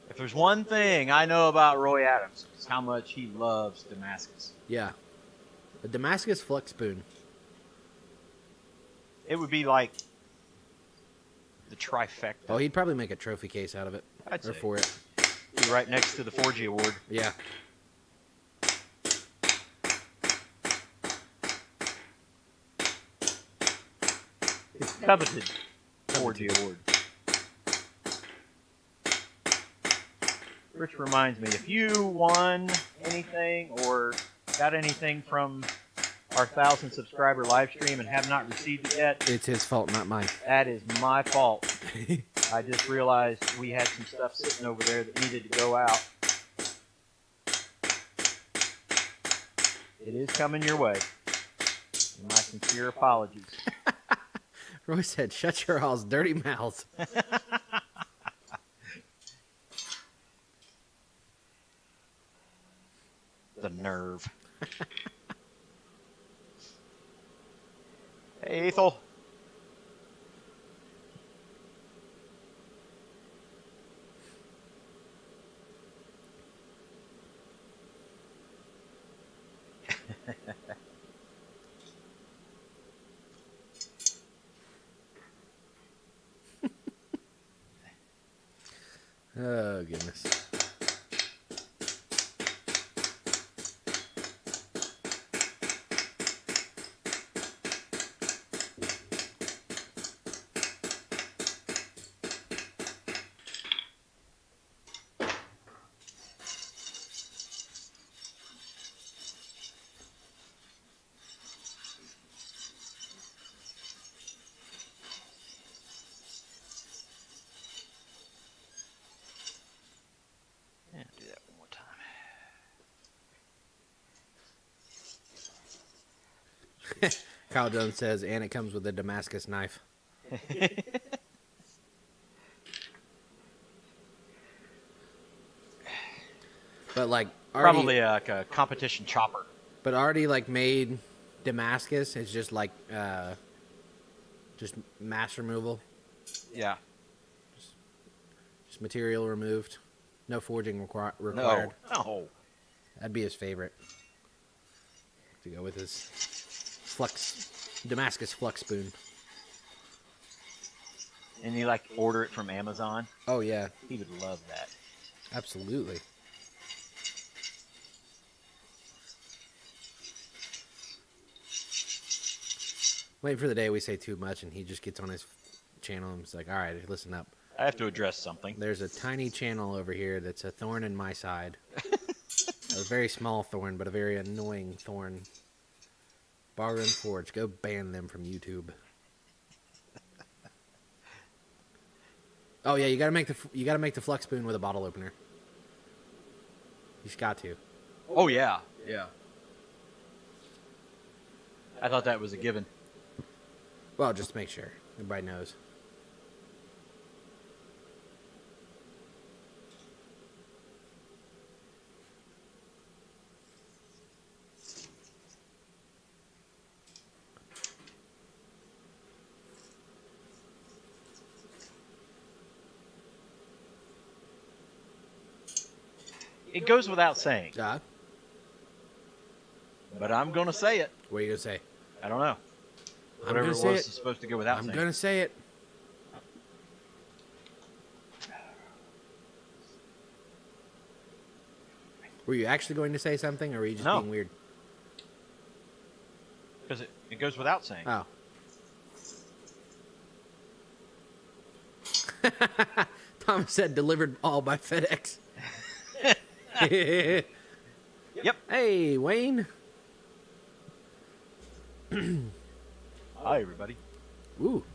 If there's one thing I know about Roy Adams, it's how much he loves Damascus. Yeah. A Damascus flex spoon. It would be like the trifecta. Oh, he'd probably make a trophy case out of it. I'd say. For it. Be right next to the Forgy Award. Yeah. It's coveted Forgy Award. Rich reminds me, if you won anything or got anything from our 1,000 subscriber live stream and have not received it yet, It's his fault, not mine. that is my fault. I just realized we had some stuff sitting over there that needed to go out. It is coming your way. My sincere apologies. Roy said, shut your all's dirty mouths. The nerve. Hey, Ethel. Oh, goodness. Yeah, do that one more time. Kyle Jones says, and it comes with a Damascus knife. But like Probably like a competition chopper. But already like made Damascus is just like just mass removal. Yeah. Just material removed. No forging required. No. That'd be his favorite. To go with his Damascus flux spoon. And you like order it from Amazon? Oh yeah. He would love that. Absolutely. Wait for the day we say too much and he just gets on his channel and is like, all right, listen up. I have to address something. There's a tiny channel over here that's a thorn in my side. A very small thorn, but a very annoying thorn. Bar and Forge, go ban them from YouTube. Oh yeah, you gotta make the flux spoon with a bottle opener. You just got to. Oh yeah, yeah. I thought that was a given. Well, just to make sure everybody knows. It goes without saying. But I'm going to say it. what are you going to say? I don't know. I'm Whatever gonna it say was it. is supposed to go without I'm saying. going to say it. Were you actually going to say something, or were you just No. being weird? Because it goes without saying. Oh. Thomas said delivered all by FedEx. Yep. Hey, Wayne. Hi, everybody. Ooh.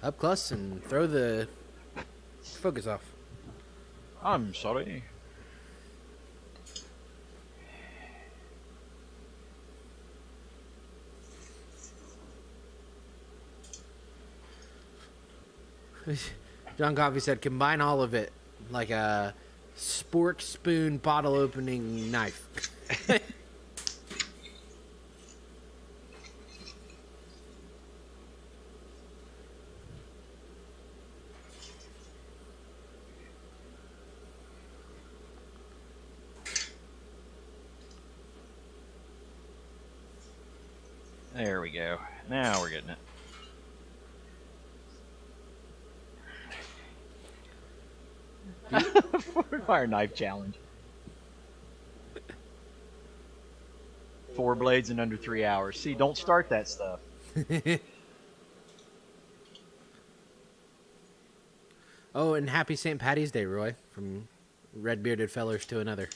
Up close and throw the focus off. I'm sorry. John Coffey said combine all of it like a spork spoon bottle opening knife. There we go. Now we're getting it. Fire knife challenge. 4 blades in under 3 hours. See, don't start that stuff. Oh, and happy St. Patty's Day, Roy, from Red Bearded Fellers to another.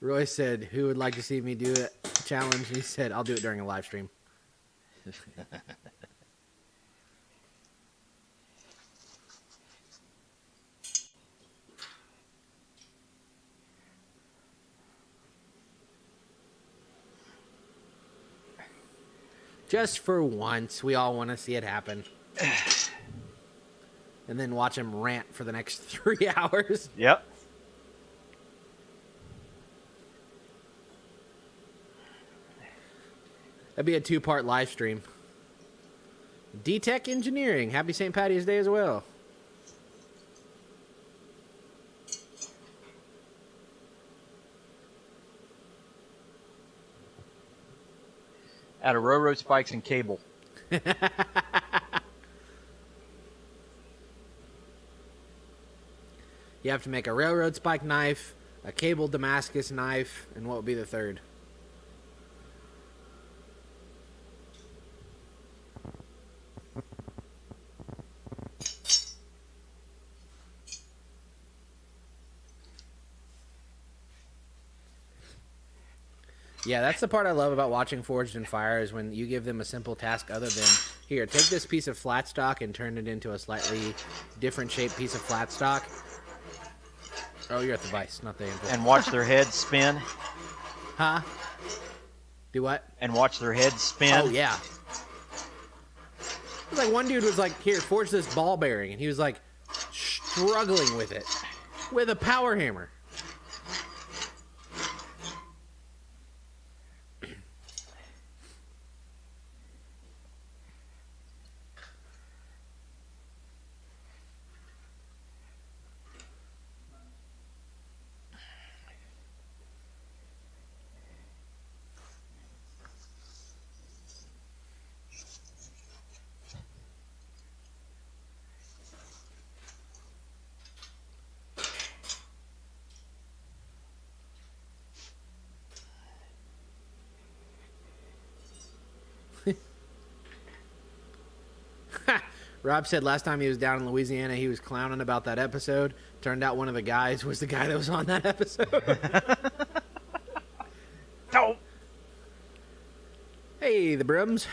Roy said, who would like to see me do it? Challenge. He said, I'll do it during a live stream. Just for once, we all want to see it happen. And then watch him rant for the next 3 hours. Yep. That'd be a 2-part live stream. D-Tech Engineering. Happy St. Patty's Day as well. Out of railroad spikes and cable. You have to make a railroad spike knife, a cable Damascus knife, and what would be the third? Yeah, that's the part I love about watching Forged in Fire is when you give them a simple task other than, here, take this piece of flat stock and turn it into a slightly different shaped piece of flat stock. Oh, you're at the vise, not the anvil. And watch their heads spin. Huh? Do what? And watch their heads spin. Oh, yeah. was like one dude was like, "Here, forge this ball bearing," and he was like struggling with it with a power hammer. Rob said last time he was down in Louisiana, he was clowning about that episode. Turned out one of the guys was the guy that was on that episode. Oh. Hey, the Brims.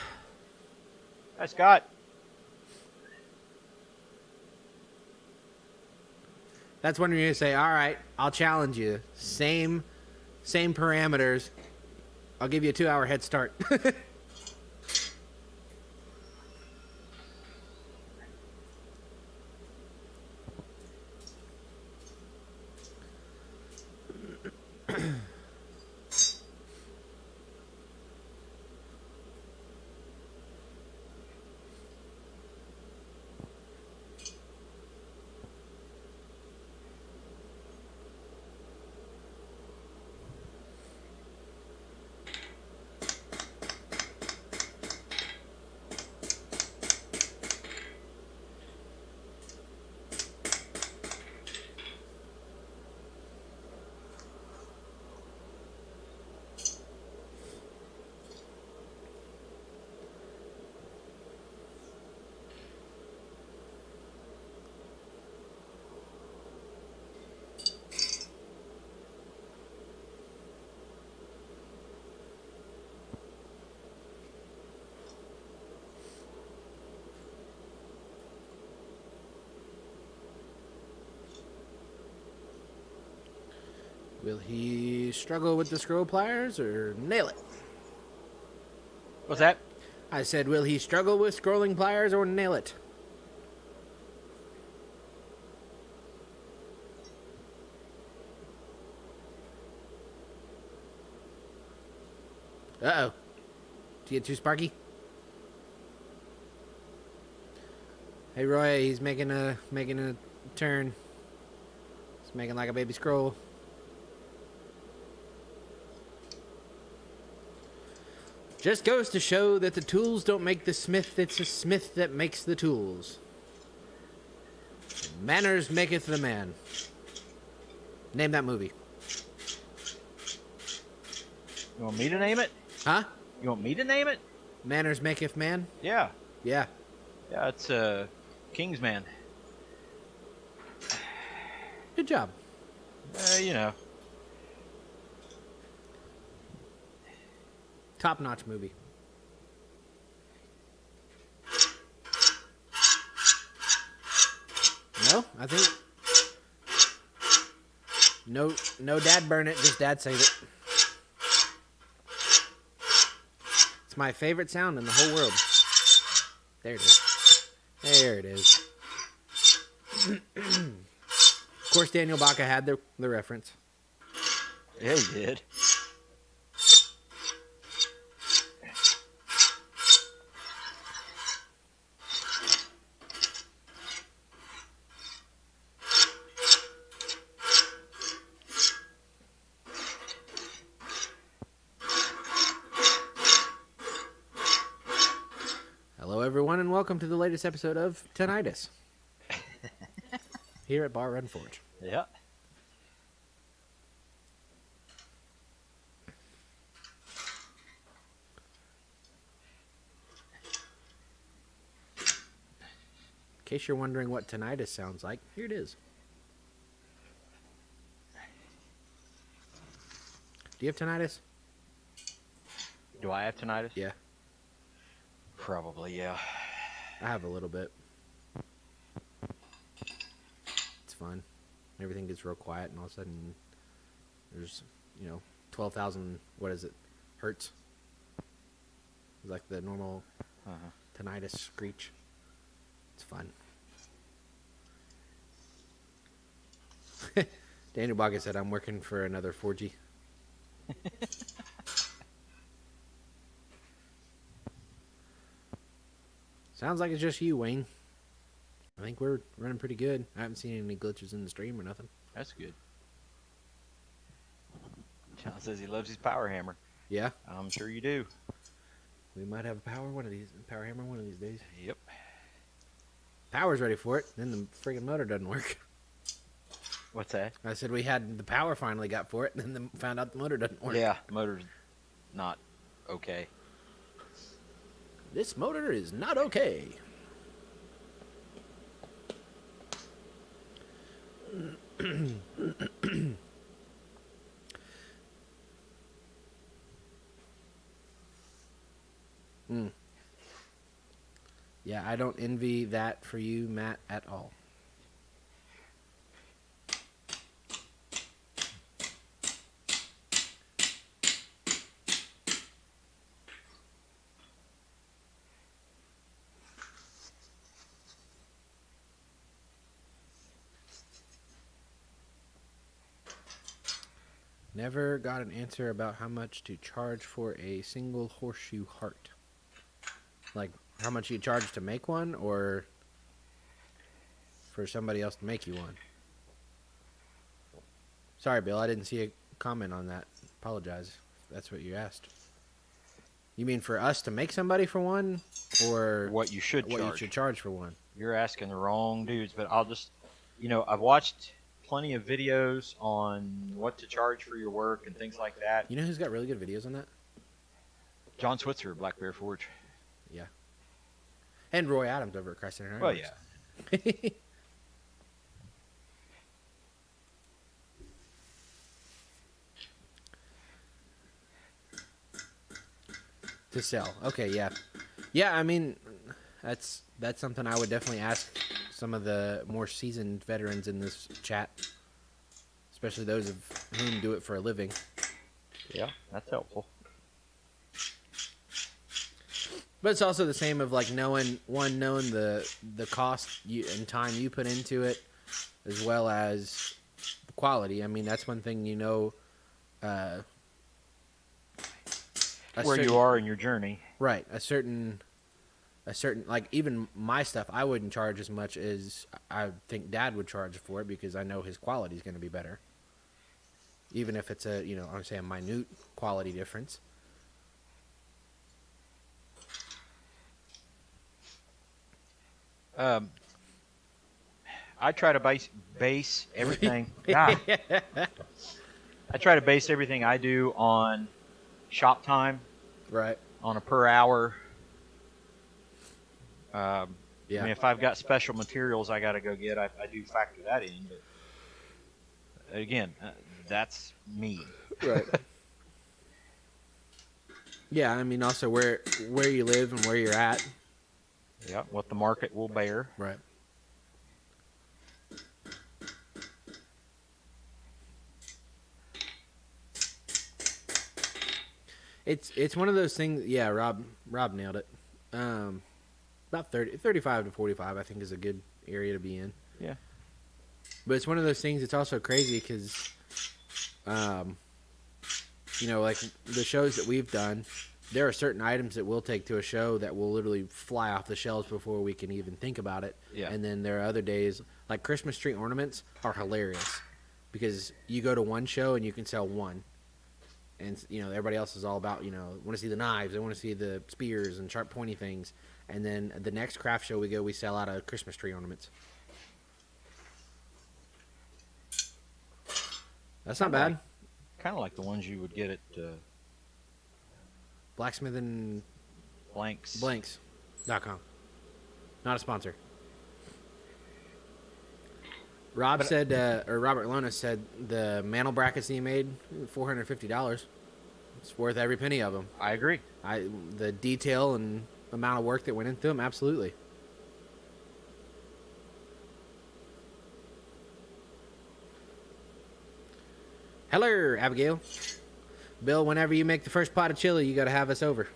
Hi, Scott. That's when you're going to say, all right, I'll challenge you. Same parameters. I'll give you a 2-hour head start. Will he struggle with the scroll pliers or nail it? What's that? I said, will he struggle with scrolling pliers or nail it? Uh-oh. Did you get too sparky? Hey, Roy, he's making a turn. He's making like a baby scroll. Just goes to show that the tools don't make the smith, it's the smith that makes the tools. Manners maketh the man. Name that movie. You want me to name it? Huh? You want me to name it? Manners maketh man? Yeah. Yeah. Yeah, it's Kingsman. Good job. You know. Top-notch movie. No, I think... No dad burn it, just dad save it. It's my favorite sound in the whole world. There it is. There it is. Of course, Daniel Baca had the reference. Yeah, he did. Hello, everyone, and welcome to the latest episode of Tinnitus. Here at Bar Run Forge. Yeah. In case you're wondering what tinnitus sounds like, here it is. Do you have tinnitus? Do I have tinnitus? Yeah, Probably, yeah. I have a little bit. It's fun. Everything gets real quiet, and all of a sudden, there's, 12,000, what is it, hertz? Like the normal tinnitus screech. It's fun. Daniel Boggett said, I'm working for another 4G. Sounds like it's just you, Wayne. I think we're running pretty good. I haven't seen any glitches in the stream or nothing. That's good. John says he loves his power hammer. Yeah? I'm sure you do. We might have a power hammer one of these days. Yep. Power's ready for it, then the friggin' motor doesn't work. What's that? I said we had the power finally got for it, and then found out the motor doesn't work. Yeah, the motor's not okay. This motor is not okay. Yeah, I don't envy that for you, Matt, at all. Never got an answer about how much to charge for a single horseshoe heart. Like, how much you charge to make one, or for somebody else to make you one? Sorry, Bill, I didn't see a comment on that. Apologize if that's what you asked. You mean for us to make somebody for one, or What you should what charge. you should charge for one? You're asking the wrong dudes, but I'll just, I've watched plenty of videos on what to charge for your work and things like that. You know who's got really good videos on that? John Switzer, Black Bear Forge. Yeah. And Roy Adams over at Christ Center. Well, yeah. To sell. Okay, yeah. Yeah, I mean, that's something I would definitely ask some of the more seasoned veterans in this chat, especially those of whom do it for a living. Yeah, that's helpful. But it's also the same of like knowing the cost and time you put into it, as well as the quality. I mean, that's one thing Where you are in your journey. Right. A certain like even my stuff I wouldn't charge as much as I think Dad would charge for it, because I know his quality is going to be better. Even if it's a, I'm saying a minute quality difference. I try to base everything. I try to base everything I do on shop time. Right. On a per hour. Yeah. I mean, if I've got special materials I got to go get, I do factor that in. But again, that's me. Right. Yeah, I mean, also where you live and where you're at. Yeah, what the market will bear. Right. It's one of those things. Yeah, Rob nailed it. About 35 to 45, I think, is a good area to be in. Yeah. But it's one of those things. It's also crazy because, like the shows that we've done, there are certain items that we'll take to a show that will literally fly off the shelves before we can even think about it. Yeah. And then there are other days, like Christmas tree ornaments are hilarious because you go to one show and you can sell one. And, everybody else is all about, want to see the knives, they want to see the spears and sharp pointy things. And then the next craft show we go, we sell out of Christmas tree ornaments. That's not bad. Kind of like the ones you would get at Blacksmithing Blanks.com. Not a sponsor. Robert Lona said the mantle brackets he made, $450. It's worth every penny of them. I agree. The detail and amount of work that went into them, absolutely. Hello, Abigail. Bill, whenever you make the first pot of chili, you got to have us over.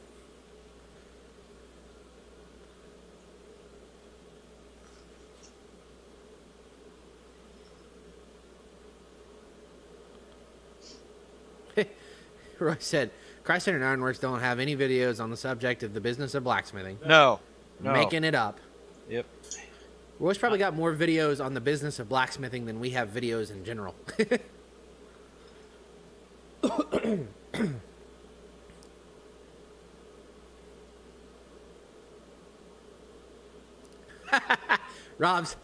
Roy said, Christ Center Ironworks don't have any videos on the subject of the business of blacksmithing. No. Making it up. Yep. Roy's probably got more videos on the business of blacksmithing than we have videos in general. Rob's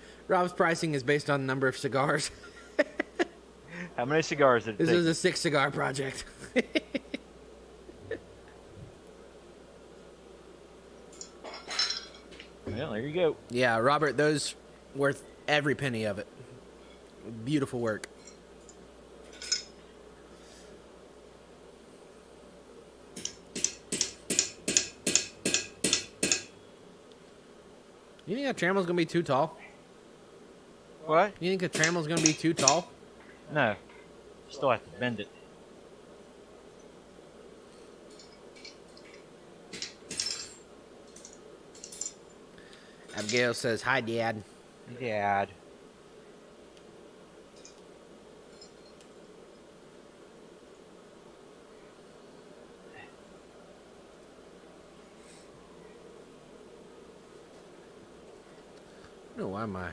pricing is based on the number of cigars. How many cigars did it This take? was a 6 cigar project. Well, there you go. Yeah, Robert, those worth every penny of it. Beautiful work. You think that trammel's gonna be too tall? What? You think the trammel's gonna be too tall? No. Still have to bend it. Abigail says, "Hi, Dad." Dad. I don't know why my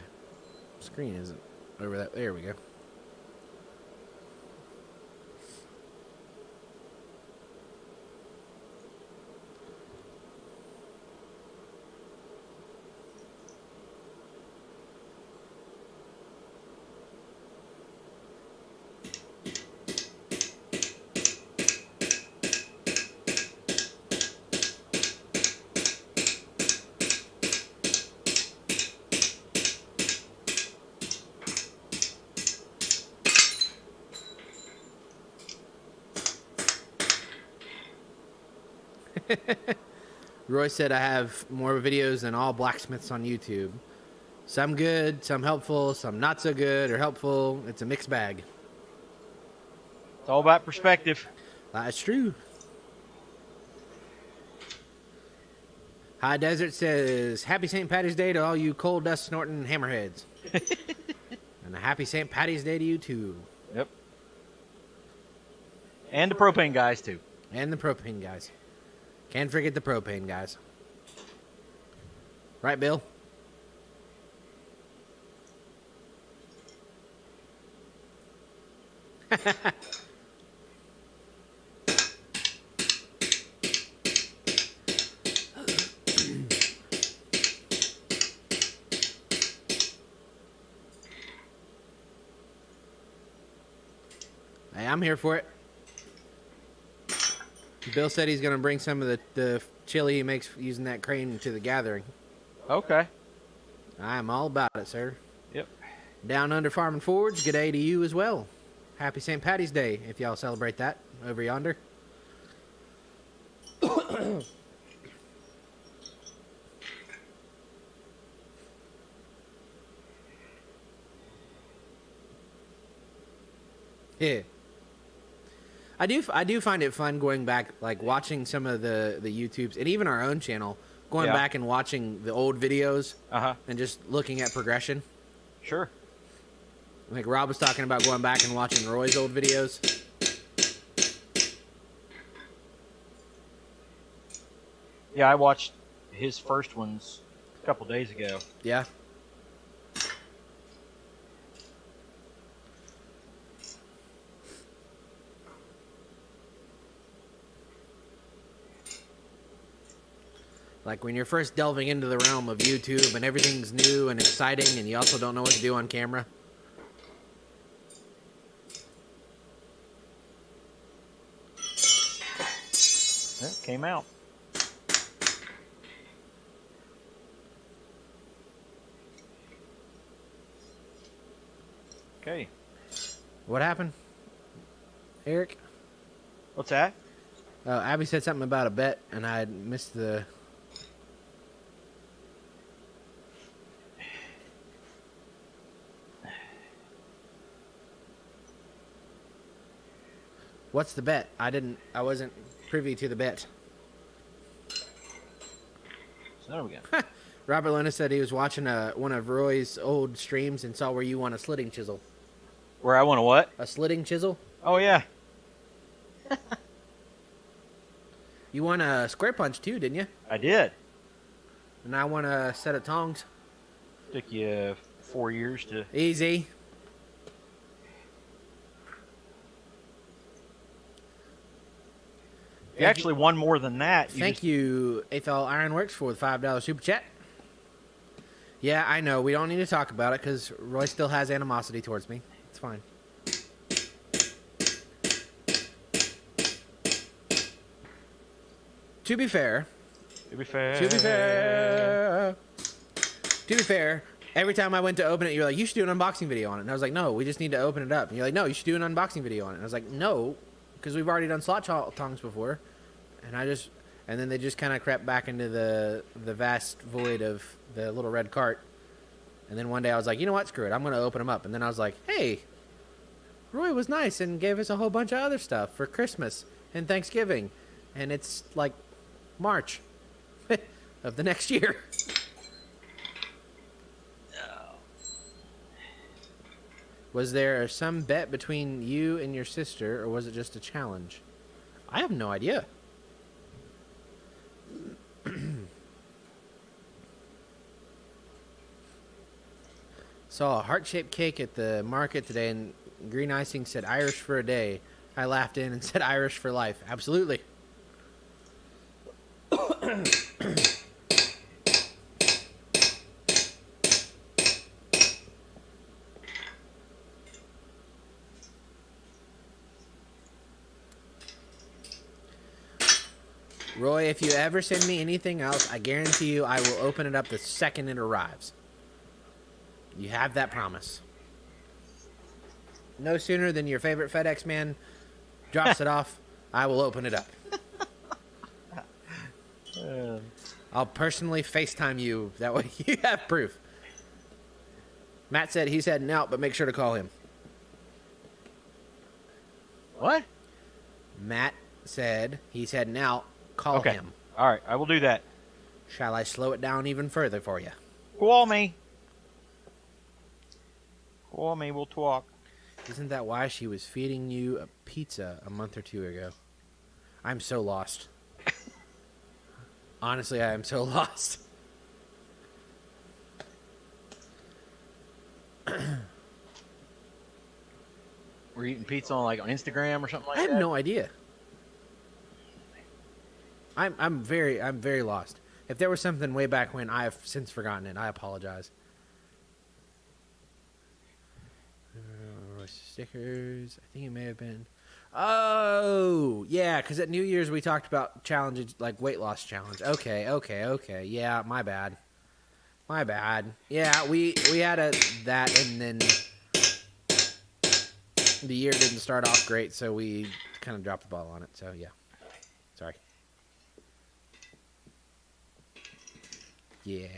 screen isn't over that. There we go. Roy said I have more videos than all blacksmiths on YouTube. Some good, some helpful, some not so good or helpful. It's a mixed bag. It's all about perspective. That's true. High Desert says, "Happy St. Patty's Day to all you coal dust snorting hammerheads." And a happy St. Patty's Day to you too. Yep. And the propane guys too. And the propane guys. Can't forget the propane guys. Right, Bill? Hey, I'm here for it. Bill said he's going to bring some of the chili he makes using that crane to the gathering. Okay. I'm all about it, sir. Yep. Down Under Farm and Forge, good day to you as well. Happy St. Patty's Day, if y'all celebrate that over yonder. Yeah. I do find it fun going back, like watching some of the YouTubes and even our own channel, going back and watching the old videos and just looking at progression. Sure. Like Rob was talking about going back and watching Roy's old videos. Yeah, I watched his first ones a couple days ago. Yeah. Like when you're first delving into the realm of YouTube and everything's new and exciting and you also don't know what to do on camera. It came out. Okay. What happened, Eric? What's that? Oh, Abby said something about a bet and I missed the... What's the bet? I wasn't privy to the bet. So there we go. Robert Luna said he was watching one of Roy's old streams and saw where you want a slitting chisel. Where I want to what? A slitting chisel? Oh, yeah. You won a square punch too, didn't you? I did. And I won a set of tongs. Took you 4 years to... Easy. You actually won more than that. Thank you, Athol Ironworks, for the $5 super chat. Yeah, I know. We don't need to talk about it because Roy still has animosity towards me. It's fine. To be fair, every time I went to open it, you're like, you should do an unboxing video on it. And I was like, no, we just need to open it up. And you're like, no, you should do an unboxing video on it. And I was like, no, because we've already done slot tongs before. And then they just kind of crept back into the vast void of the little red cart. And then one day I was like, you know what, screw it, I'm going to open them up. And then I was like, hey, Roy was nice and gave us a whole bunch of other stuff for Christmas and Thanksgiving. And it's like March of the next year. Was there some bet between you and your sister, or was it just a challenge? I have no idea. Saw a heart-shaped cake at the market today, and green icing said Irish for a day. I laughed in and said Irish for life. Absolutely. Roy, if you ever send me anything else, I guarantee you I will open it up the second it arrives. You have that promise. No sooner than your favorite FedEx man drops it off, I will open it up. I'll personally FaceTime you. That way you have proof. Matt said he's heading out, but make sure to call him. What? Matt said he's heading out. Call him. All right, I will do that. Shall I slow it down even further for you? Call me. Call me, we'll talk. Isn't that why she was feeding you a pizza a month or two ago? I'm so lost. Honestly, I am so lost. We're eating pizza on Instagram or something like that? I have no idea. I'm very lost. If there was something way back when, I have since forgotten it. I apologize. Stickers. I think it may have been. Oh, yeah, because at New Year's we talked about challenges, like weight loss challenge. Okay. Yeah, my bad. Yeah, we had that, and then the year didn't start off great, so we kind of dropped the ball on it. So yeah, sorry. Yeah.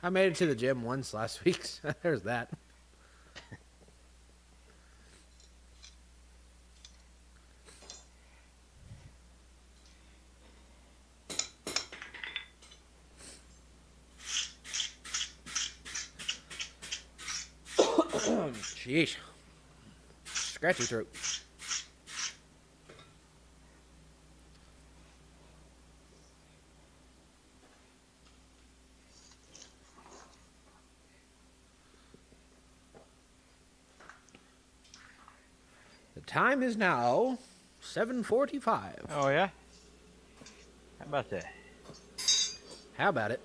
I made it to the gym once last week. So there's that. Sheesh. Scratchy throat. The time is now 7:45. Oh, yeah? How about that? How about it?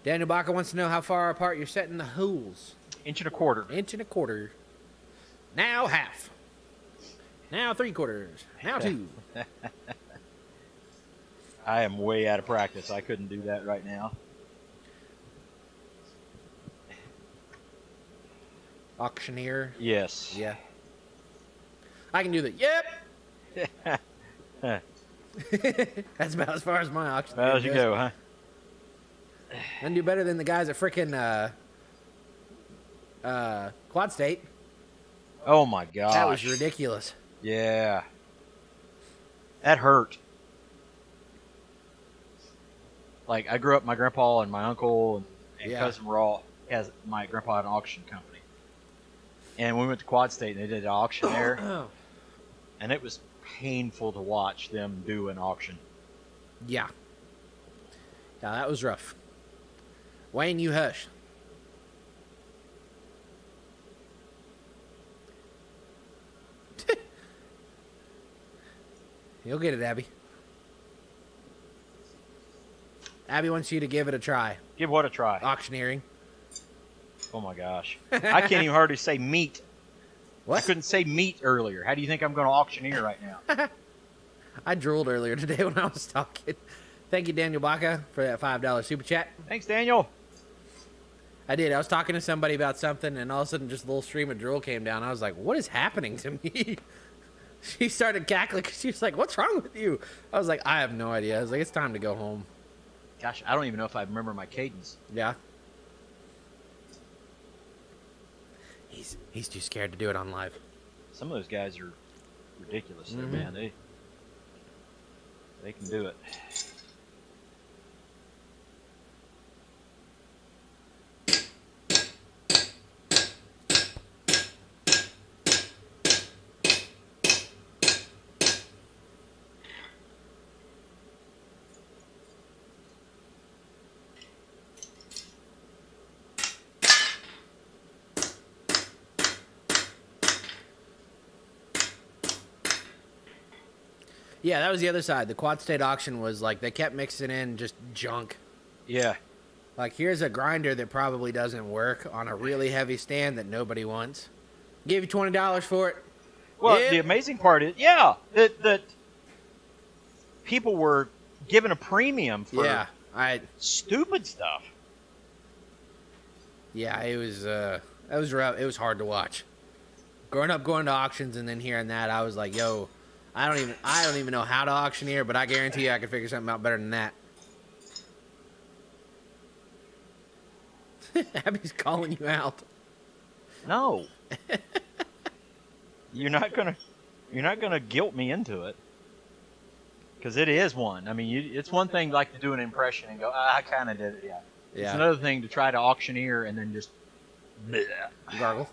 Daniel Baca wants to know how far apart you're setting the holes. 1.25 inches. Inch and a quarter. Now half. Now 3/4. Now 2. I am way out of practice. I couldn't do that right now. Auctioneer. Yes. Yeah. I can do the yep. That's about as far as my auction. About as you go, huh? I can do better than the guys at frickin' Quad State. Oh my gosh. That was ridiculous. Yeah. That hurt. Like, I grew up, my grandpa and my uncle and Yeah. cousin were all, my grandpa had an auction company. And we went to Quad State and they did an auction there. And it was painful to watch them do an auction. Yeah. Yeah, that was rough. Wayne, you hush. You'll get it, Abby. Abby wants you to give it a try. Give what a try? Auctioneering. Oh my gosh. I can't even hardly say meat. What? I couldn't say meat earlier. How do you think I'm going to auctioneer right now? I drooled earlier today when I was talking. Thank you, Daniel Baca, for that $5 super chat. Thanks, Daniel. I did. I was talking to somebody about something, and all of a sudden, just a little stream of drool came down. I was like, what is happening to me? She started cackling because she was like, what's wrong with you? I was like, I have no idea. I was like, it's time to go home. Gosh, I don't even know if I remember my cadence. Yeah. He's too scared to do it on live. Some of those guys are ridiculous, though, man. They can do it. Yeah, that was the other side. The Quad State auction was like they kept mixing in just junk. Yeah. Like, here's a grinder that probably doesn't work on a really heavy stand that nobody wants. Give you $20 for it. Well, Yeah. the amazing part is, that people were given a premium for stupid stuff. Yeah, it was rough. It was hard to watch. Growing up going to auctions and then hearing that, I was like, yo, I don't even know how to auctioneer, but I guarantee you I could figure something out better than that. Abby's calling you out. No. You're not gonna guilt me into it. Because it is one. I mean, it's one thing like to do an impression and go, I kind of did it, yeah. It's another thing to try to auctioneer and then just bleh. Gargle.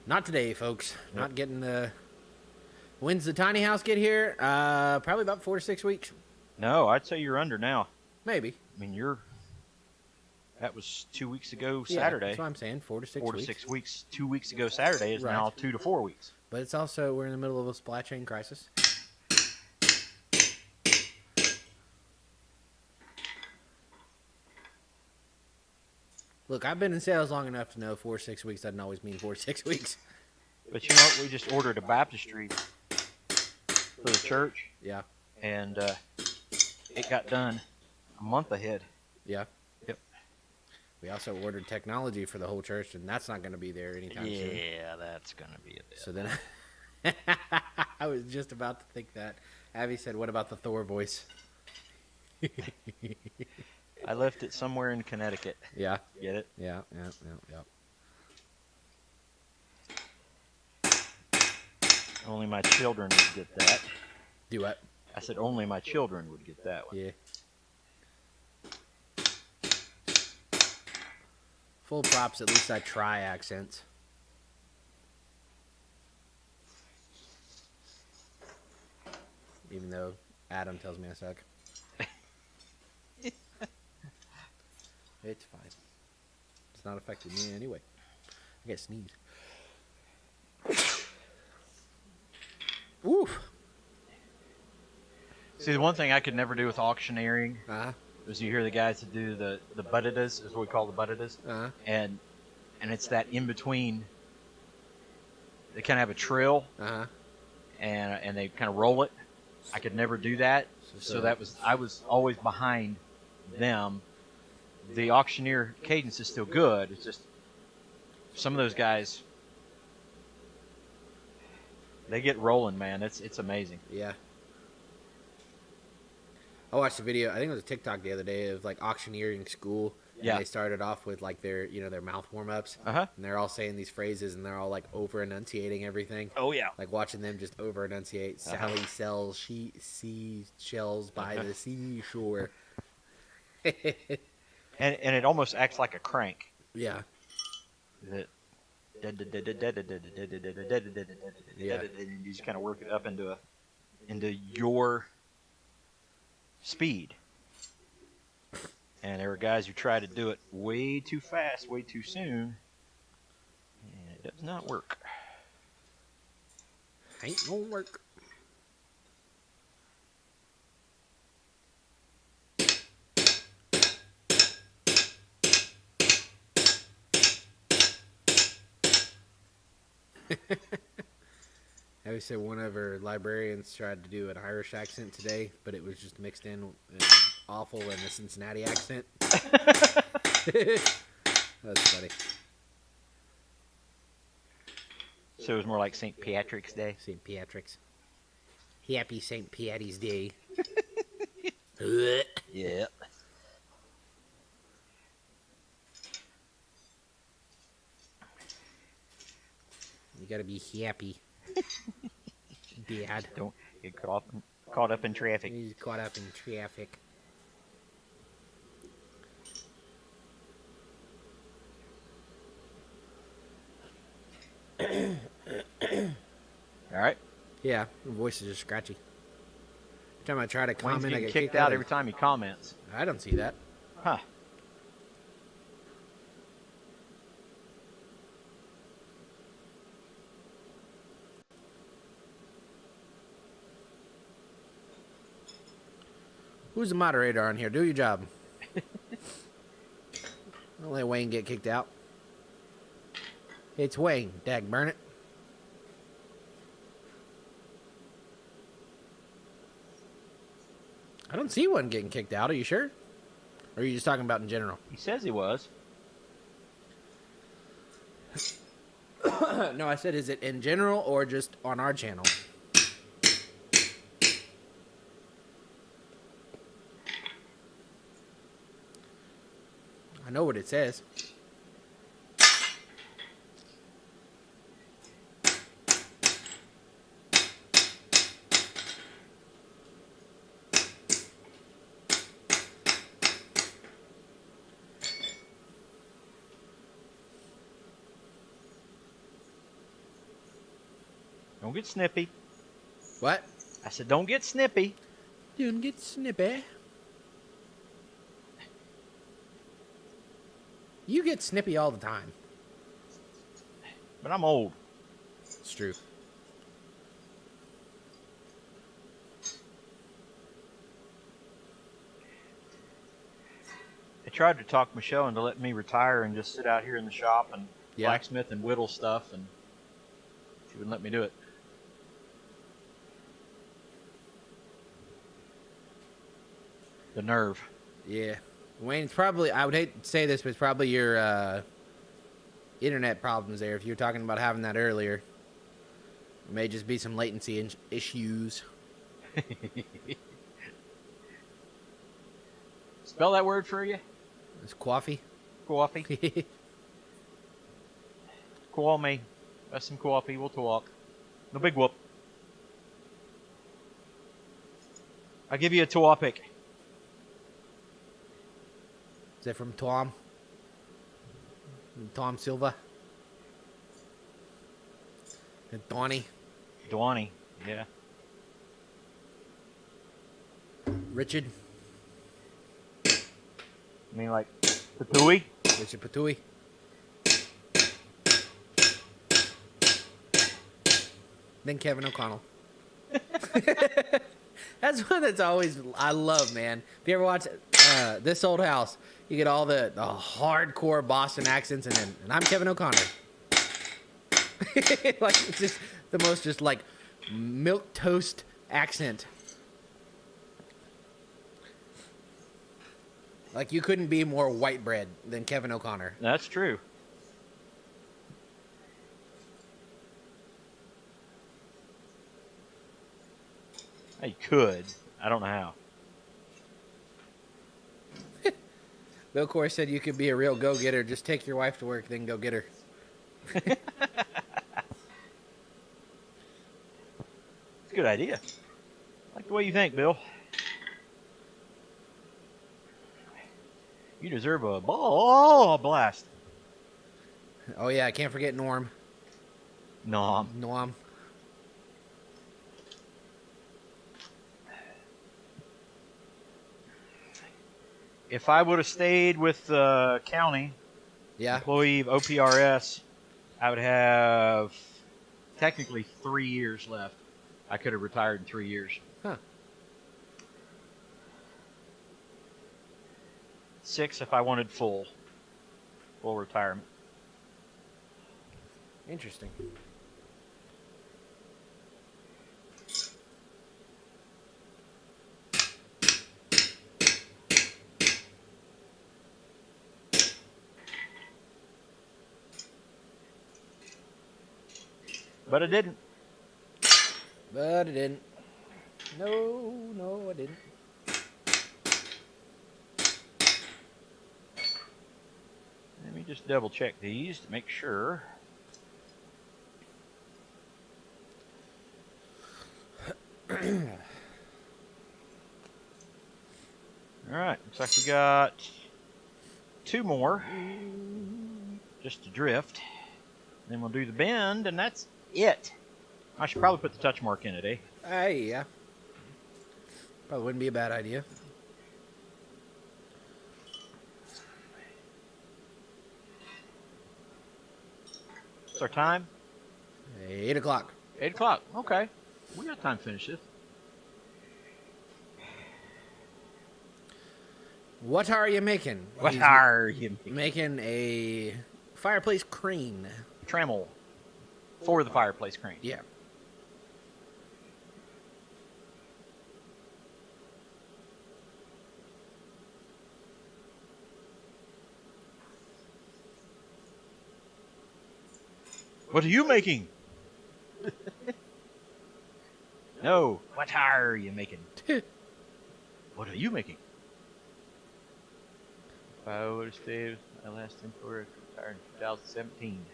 Not today, folks. Yep. Not getting the... When's the tiny house get here? Probably about 4 to 6 weeks. No, I'd say you're under now. Maybe. I mean, that was 2 weeks ago Saturday. That's what I'm saying, 4 to 6 weeks. 4 to 6 weeks. 2 weeks ago Saturday is now 2 to 4 weeks. But it's also, we're in the middle of a supply chain crisis. Look, I've been in sales long enough to know 4 to 6 weeks doesn't always mean 4 to 6 weeks. But you know what? We just ordered a baptistry for the church. Yeah. And it got done a month ahead. Yeah. Yep. We also ordered technology for the whole church, and that's not going to be there anytime soon. Yeah, that's going to be it. So then I was just about to think that. Abby said, what about the Thor voice? I left it somewhere in Connecticut. Yeah. Get it? Yeah. Only my children would get that. Do what? I said only my children would get that one. Yeah. Full props, at least I try accents. Even though Adam tells me I suck. It's fine. It's not affecting me anyway. I gotta sneeze. Oof. See, the one thing I could never do with auctioneering is you hear the guys that do the buttitas, is what we call the buttitas, and it's that in between. They kind of have a trill, and they kind of roll it. I could never do that, so I was always behind them. The auctioneer cadence is still good. It's just some of those guys, they get rolling, man. It's amazing. Yeah. I watched a video. I think it was a TikTok the other day of like auctioneering school. And Yeah. they started off with like their mouth warm ups. Uh-huh. And they're all saying these phrases and they're all like over enunciating everything. Oh, yeah. Like watching them just over enunciate. Sally sells seashells by the seashore. And it almost acts like a crank. Yeah. That Yeah. and you just kind of work it up into your speed. And there are guys who try to do it way too fast, way too soon, and it does not work. Ain't gonna work. I always say one of our librarians tried to do an Irish accent today, but it was just mixed in awful in a Cincinnati accent. That's funny. So it was more like St. Patrick's Day. St. Patrick's. Happy St. Patty's Day. Yeah. You gotta be happy. Dad. Don't get caught up in traffic. He's caught up in traffic. All right. Yeah, the voice is just scratchy. Every time I try to Wayne's comment, I getting get kicked out every time he comments. I don't see that. Huh. Who's the moderator on here? Do your job. Don't let Wayne get kicked out. It's Wayne, dagburn it. I don't see one getting kicked out. Are you sure? Or are you just talking about in general? He says he was. No, I said, is it in general or just on our channel? I know what it says. Don't get snippy. What? I said, don't get snippy. Don't get snippy. You get snippy all the time. But I'm old. It's true. I tried to talk Michelle into letting me retire and just sit out here in the shop and Yeah. blacksmith and whittle stuff, and she wouldn't let me do it. The nerve. Yeah. Wayne, it's probably, I would hate to say this, but it's probably your internet problems there. If you were talking about having that earlier, it may just be some latency issues. Spell that word for you. It's coffee. Coffee. Call me. That's some coffee. We'll talk. No big whoop. I'll give you a topic. Is that from Tom? Tom Silva? And Donnie? Dwani. Yeah. Richard? I mean, like, Patooey? Richard Patui? Then Kevin O'Connell. That's one that's always, I love, man. If you ever watch This Old House, you get all the hardcore Boston accents, and I'm Kevin O'Connor. Like, it's just the most just like milk toast accent. Like, you couldn't be more white bread than Kevin O'Connor. That's true. You could. I don't know how. Bill Corey said you could be a real go-getter. Just take your wife to work, then go get her. It's a good idea. I like the way you think, Bill. You deserve a ball blast. Oh, yeah, I can't forget Norm. Nom. Norm. If I would have stayed with the county, Yeah. employee of OPRS, I would have technically 3 years left. I could have retired in 3 years. Huh. 6 if I wanted full retirement. Interesting. But I didn't. But it didn't. No, I didn't. Let me just double check these to make sure. All right, looks like we got 2 more just to drift. Then we'll do the bend, and that's it. I should probably put the touch mark in it, eh? Yeah. Probably wouldn't be a bad idea. What's our time? 8 o'clock. 8 o'clock. Okay. We got time to finish this. What are you making? What He's are you making? making a fireplace crane. Trammel for the fireplace crane. Yeah. What are you making? No. What are you making? What are you making? If I would have stayed, my last employer retired in 2017.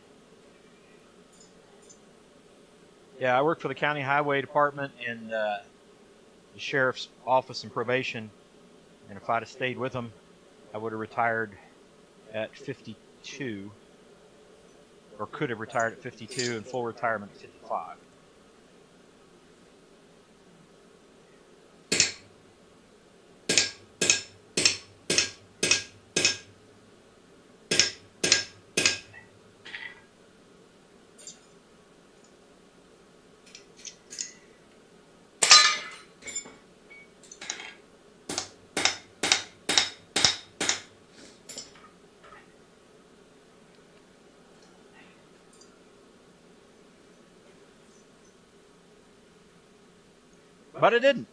Yeah, I work for the county highway department and the sheriff's office and probation. And if I'd have stayed with them, I would have retired at 52. Or could have retired at 52 and full retirement at 55. But it didn't.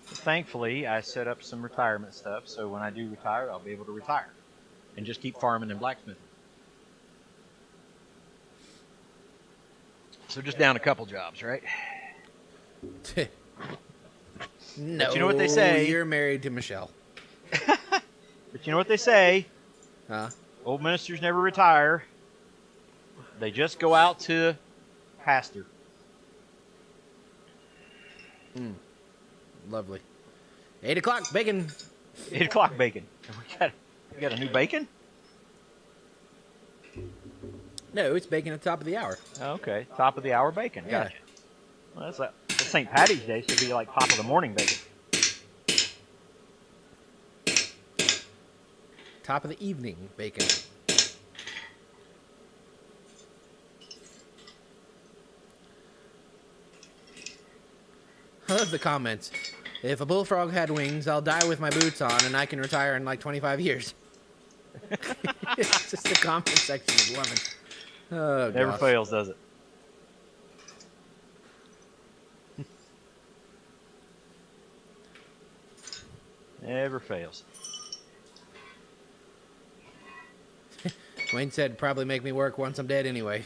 Thankfully, I set up some retirement stuff, so when I do retire, I'll be able to retire and just keep farming and blacksmithing. So just down a couple jobs, right? No, but you know what they say? You're married to Michelle. But you know what they say? Huh? Old ministers never retire. They just go out to pasture. Lovely. 8 o'clock, bacon. 8 o'clock bacon. We got a new bacon? No, it's bacon at the top of the hour. Okay, top of the hour bacon. Yeah. Gotcha. Well, that's St. Patty's Day, so it'd be like top of the morning bacon. Top of the evening bacon. I love the comments. If a bullfrog had wings, I'll die with my boots on, and I can retire in like 25 years. It's just the comment section is loving. Oh, Never gosh. fails, does it? Never fails. Wayne said probably make me work once I'm dead anyway.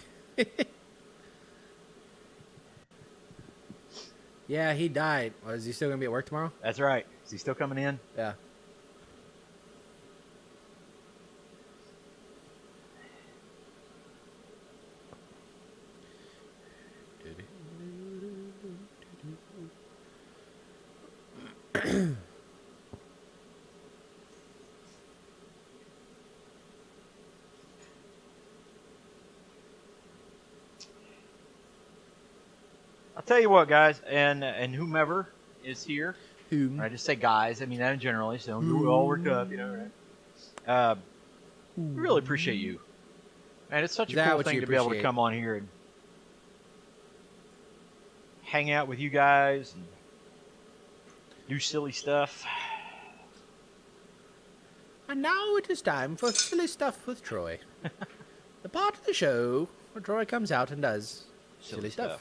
Yeah, he died. Well, is he still going to be at work tomorrow? That's right. Is he still coming in? Yeah. I'll tell you what, guys, and whomever is here. Whom? I just say guys. I mean that generally, so don't get all worked up, you know, right? We really appreciate you. Man, it's such a cool thing to be able to come on here and hang out with you guys and do silly stuff. And now it is time for silly stuff with Troy. The part of the show where Troy comes out and does silly stuff.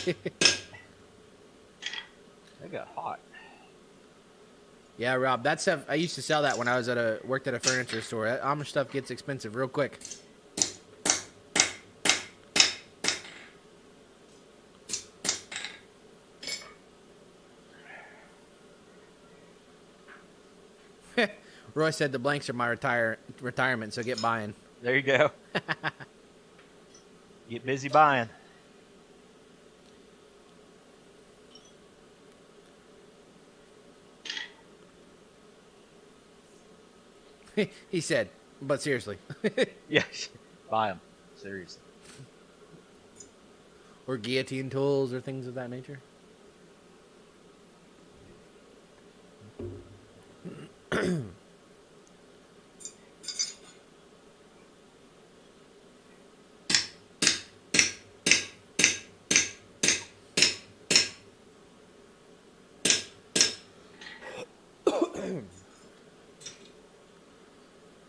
They got hot. Yeah, Rob, that stuff, I used to sell that when I was worked at a furniture store. That Amish stuff gets expensive real quick. Roy said the blanks are my retirement, so get buying. There you go. Get busy buying. He said, but seriously. Yes, buy them. Seriously. Or guillotine tools or things of that nature.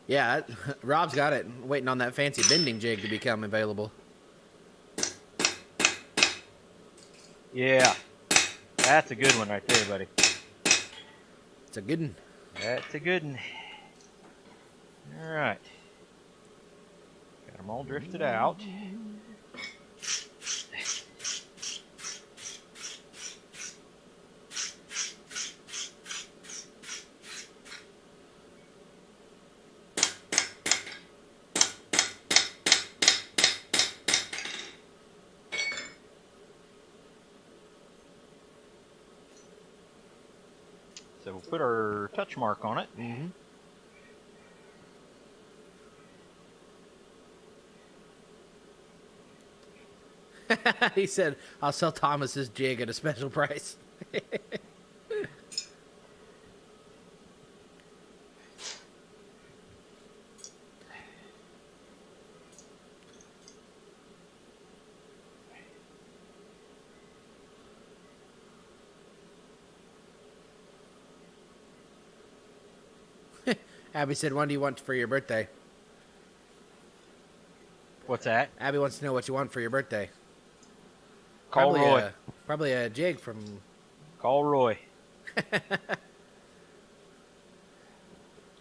Yeah, Rob's got it. Waiting on that fancy bending jig to become available. Yeah. That's a good one right there, buddy. It's a good one. That's a good one. All right. Got them all drifted out. So we'll put our touch mark on it. Mm-hmm. He said, I'll sell Thomas's jig at a special price. Abby said, when do you want for your birthday? What's that? Abby wants to know what you want for your birthday. Call Roy. Probably a jig from... Call Roy.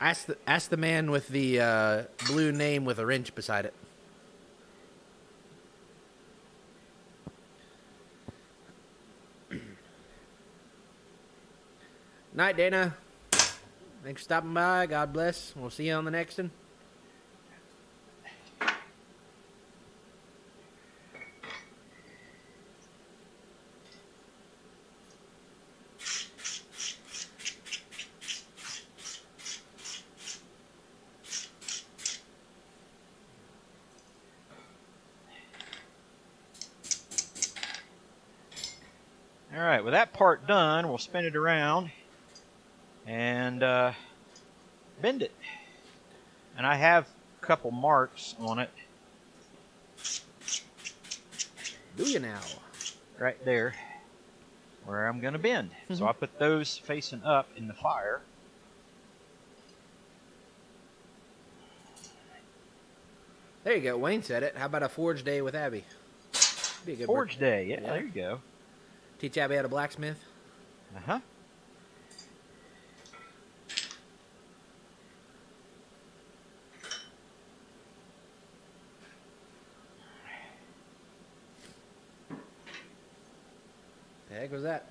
Ask the man with the blue name with a wrench beside it. Night, Dana. Thanks for stopping by. God bless. We'll see you on the next one. All right, with that part done, we'll spin it around and bend it. And I have a couple marks on it. Do you now? Right there where I'm going to bend. So I put those facing up in the fire. There you go. Wayne said it. How about a forge day with Abby? Be a good Forge day. Yeah, there you go. Teach Abby how to blacksmith. Uh-huh. heck was that?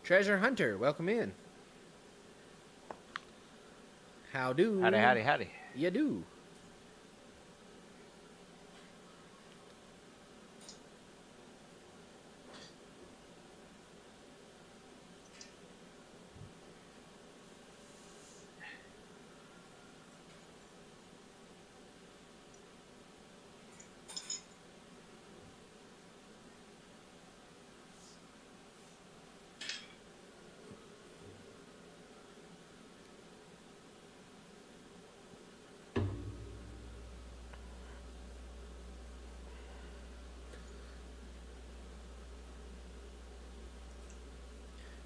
Treasure Hunter, welcome in. How do? Howdy. You do.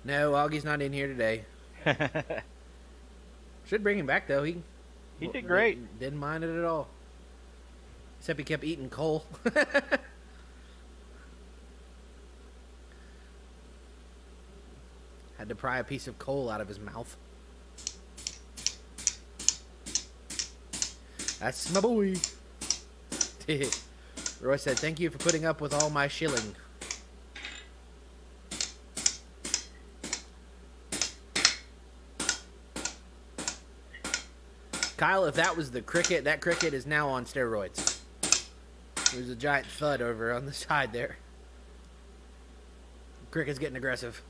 No, Augie's not in here today. Should bring him back though. He did great. Didn't mind it at all. Except he kept eating coal. Had to pry a piece of coal out of his mouth. That's my boy. Roy said, "Thank you for putting up with all my shilling." Kyle, if that was the cricket, that cricket is now on steroids. There's a giant thud over on the side there. Cricket's getting aggressive.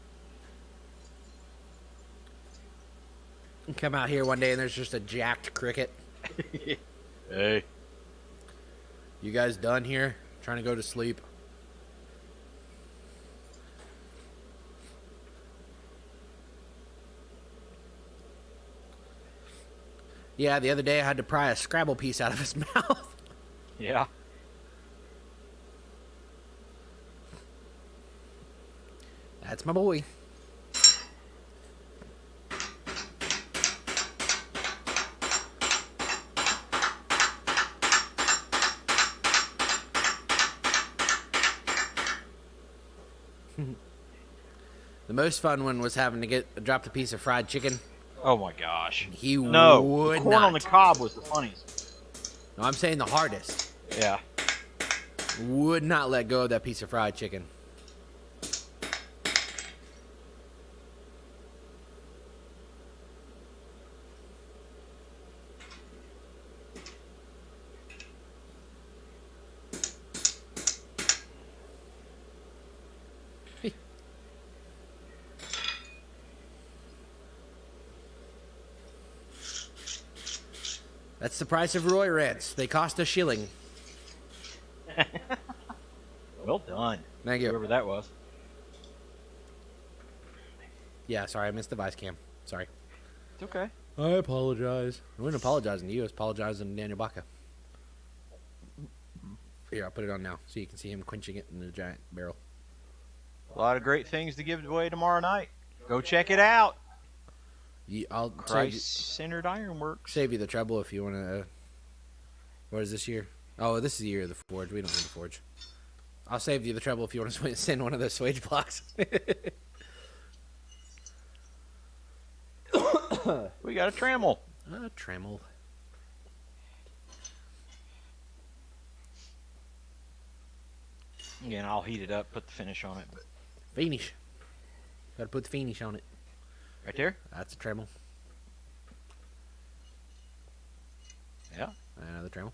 You come out here one day and there's just a jacked cricket. Hey. You guys done here? Trying to go to sleep? Yeah, the other day I had to pry a Scrabble piece out of his mouth. Yeah. That's my boy. The most fun one was having to drop the piece of fried chicken. Oh my gosh. He would not. Corn on the cob was the funniest. No, I'm saying the hardest. Yeah. Would not let go of that piece of fried chicken. That's the price of Roy Rants. They cost a shilling. Well done. Thank you. Whoever that was. Yeah, sorry, I missed the vice cam. Sorry. It's okay. I apologize. I wasn't apologizing to you. I was apologizing to Daniel Baca. Here, I'll put it on now so you can see him quenching it in the giant barrel. A lot of great things to give away tomorrow night. Go check it out. I'll Christ-centered ironworks. Save you the trouble if you want to. What is this year? Oh, this is the year of the forge. We don't need the forge. I'll save you the trouble if you want to send one of those swage blocks. We got a trammel. A trammel. Again, I'll heat it up, put the finish on it. But Finish. Got to put the finish on it. right there? That's a trammel. Yeah. Another trammel.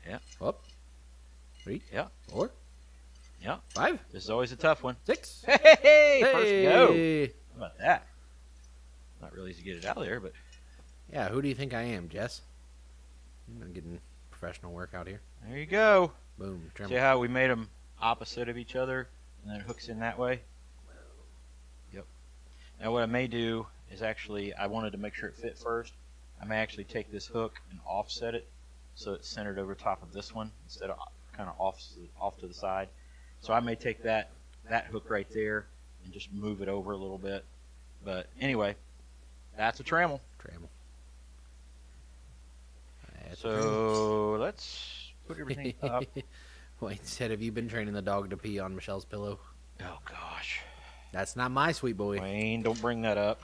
Yeah. Up. 3. Yeah. 4. Yeah. 5. This is always a tough one. 6. Hey! First go. Hey! How about that? Not really easy to get it out of there, but Yeah, who do you think I am, Jess? I'm getting professional work out here. there you go. Boom. See Trammel. how we made them opposite of each other, and then it hooks in that way? Yep. Now what I may do is actually, I wanted to make sure it fit first. I may actually take this hook and offset it so it's centered over top of this one instead of kind of off to the side. So I may take that hook right there and just move it over a little bit. But anyway, that's a trammel. Trammel. That's a So let's put everything up. Wait, said, have you been training the dog to pee on Michelle's pillow? Oh gosh. That's not my sweet boy. Wayne, don't bring that up.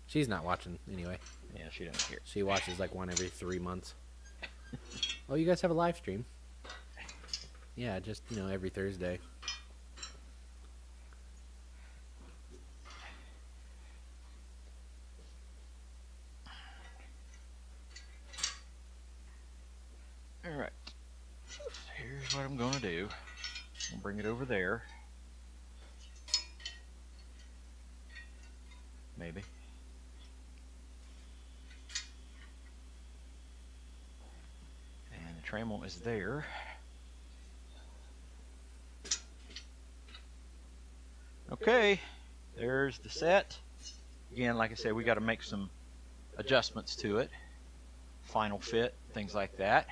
She's not watching anyway. Yeah, she doesn't care. She watches like one every 3 months. Oh, you guys have a live stream? Yeah, just, every Thursday. here's what I'm going to do. I'll bring it over there. Maybe. And the trammel is there. Okay, there's the set. Again, like I said, we got to make some adjustments to it. Final fit, things like that.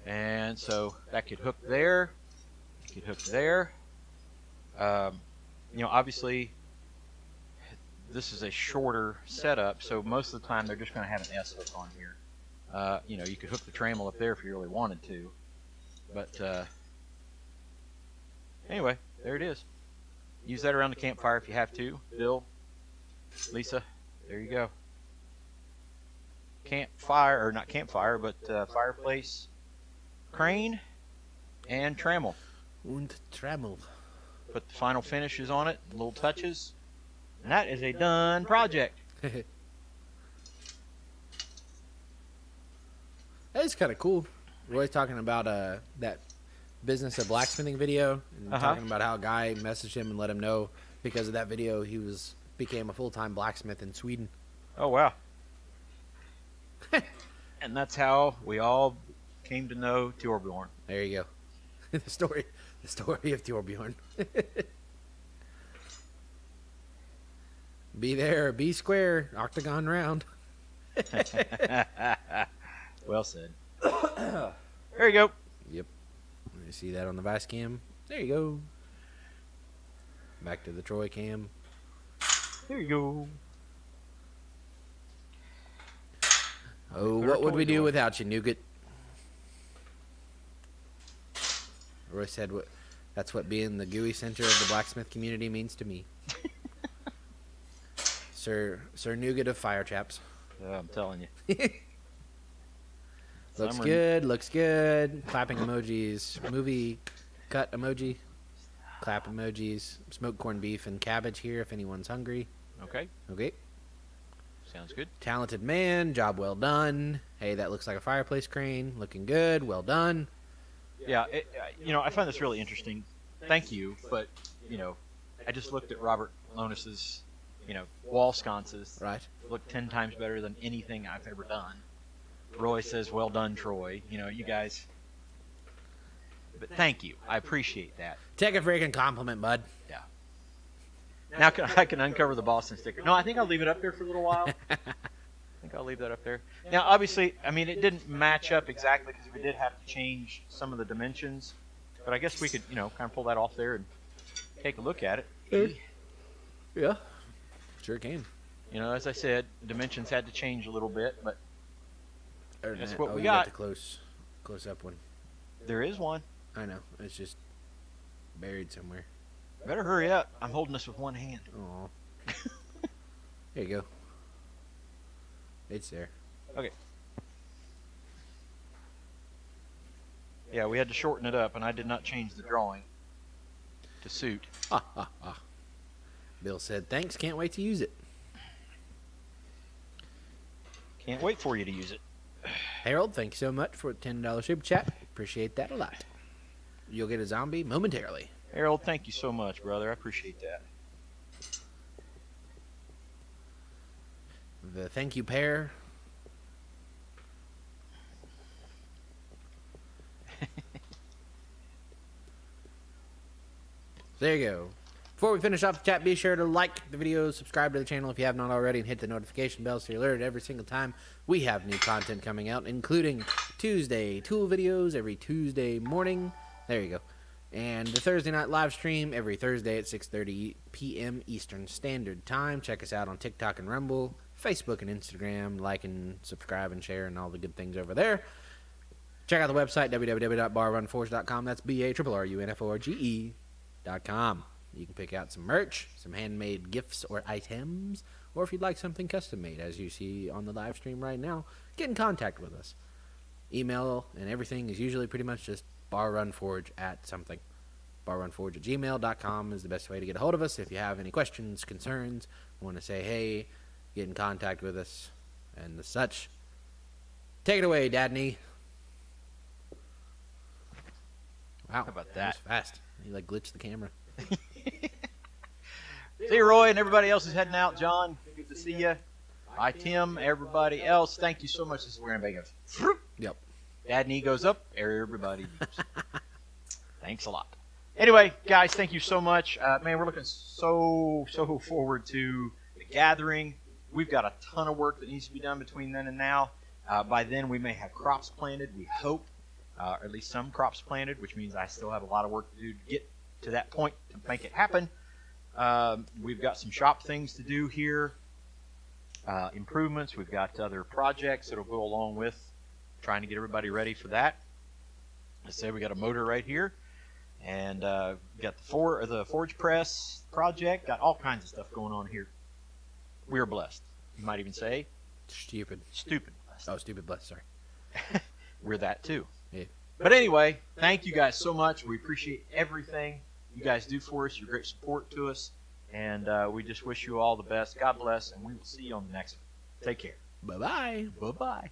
And so that could hook there. It could hook there. Obviously, this is a shorter setup, so most of the time they're just going to have an S hook on here. You could hook the trammel up there if you really wanted to. But anyway, there it is. Use that around the campfire if you have to. Bill, Lisa, there you go. Campfire, or not campfire, but fireplace, crane, and trammel. Und trammel. Put the final finishes on it, little touches, and that is a done project. That is kind of cool. Roy's talking about that business of blacksmithing video, and talking about how a guy messaged him and let him know because of that video he became a full-time blacksmith in Sweden. Oh wow. And that's how we all came to know Torbjorn. There you go. the story of Torbjorn. Be there or be square, octagon round. Well said. There you go. Yep. You see that on the Vice cam? There you go. Back to the Troy cam. There you go. Oh, what would we do without you, Nougat? Roy said, "That's what being the gooey center of the blacksmith community means to me." Sir Nougat of Fire Chaps. I'm telling you. Looks good. Clapping emojis. Movie cut emoji. Clap emojis. Smoked corned beef and cabbage here if anyone's hungry. Okay. Sounds good. Talented man. Job well done. Hey, that looks like a fireplace crane. Looking good. Well done. Yeah, I find this really interesting. Thank you, but, I just looked at Robert Lonus's, wall sconces. Right. Look 10 times better than anything I've ever done. Roy says, well done, Troy. You guys. But thank you. I appreciate that. Take a freaking compliment, bud. Yeah. Now I can uncover the Boston sticker. No, I think I'll leave it up there for a little while. I think I'll leave that up there. Now, obviously, it didn't match up exactly because we did have to change some of the dimensions. But I guess we could, kind of pull that off there and take a look at it. Yeah. Sure can. As I said, dimensions had to change a little bit, but that's what we got. got. The close up one. There is one. I know. It's just buried somewhere. Better hurry up. I'm holding this with one hand. Aw. There you go. It's there. Okay. Yeah, we had to shorten it up, and I did not change the drawing to suit. Bill said, thanks, can't wait to use it. Can't wait for you to use it. Harold, thank you so much for a $10 super chat. Appreciate that a lot. You'll get a zombie momentarily. Harold, thank you so much, brother. I appreciate that. The thank you pair. There you go. Before we finish off the chat, be sure to like the video, subscribe to the channel if you have not already, and hit the notification bell so you're alerted every single time we have new content coming out, including Tuesday tool videos every Tuesday morning. There you go. And the Thursday night live stream every Thursday at 6:30 p.m. Eastern Standard Time. Check us out on TikTok and Rumble, Facebook and Instagram. Like and subscribe and share and all the good things over there. Check out the website, www.barrunforge.com. That's BARRUNFORGE.com. You can pick out some merch, some handmade gifts or items, or if you'd like something custom made, as you see on the live stream right now, get in contact with us. Email and everything is usually pretty much just barrunforge at something. barrunforge@gmail.com is the best way to get a hold of us. If you have any questions, concerns, want to say hey, get in contact with us, and the such. Take it away, Dadney. Wow. How about That was that? fast. You like glitched the camera. See you, Roy, and everybody else is heading out. John, good to see you. Bye, Tim. Everybody else, thank you so much. This is where everybody goes. Yep. Dad knee goes up. Everybody leaves. Thanks a lot. Anyway, guys, thank you so much. Man, we're looking so forward to the gathering. We've got a ton of work that needs to be done between then and now. By then, we may have crops planted, we hope, or at least some crops planted, which means I still have a lot of work to do to get to that point to make it happen. We've got some shop things to do here, improvements. We've got other projects that will go along with trying to get everybody ready for that. I say we got a motor right here, and we got the forge press project. Got all kinds of stuff going on here. We're blessed. You might even say Stupid. stupid blessed. Oh, stupid blessed. Sorry. We're that too. Yeah. But anyway, thank you guys so much. We appreciate everything you guys do for us. Your great support to us. And we just wish you all the best. God bless, and we will see you on the next one. Take care. Bye-bye. Bye-bye.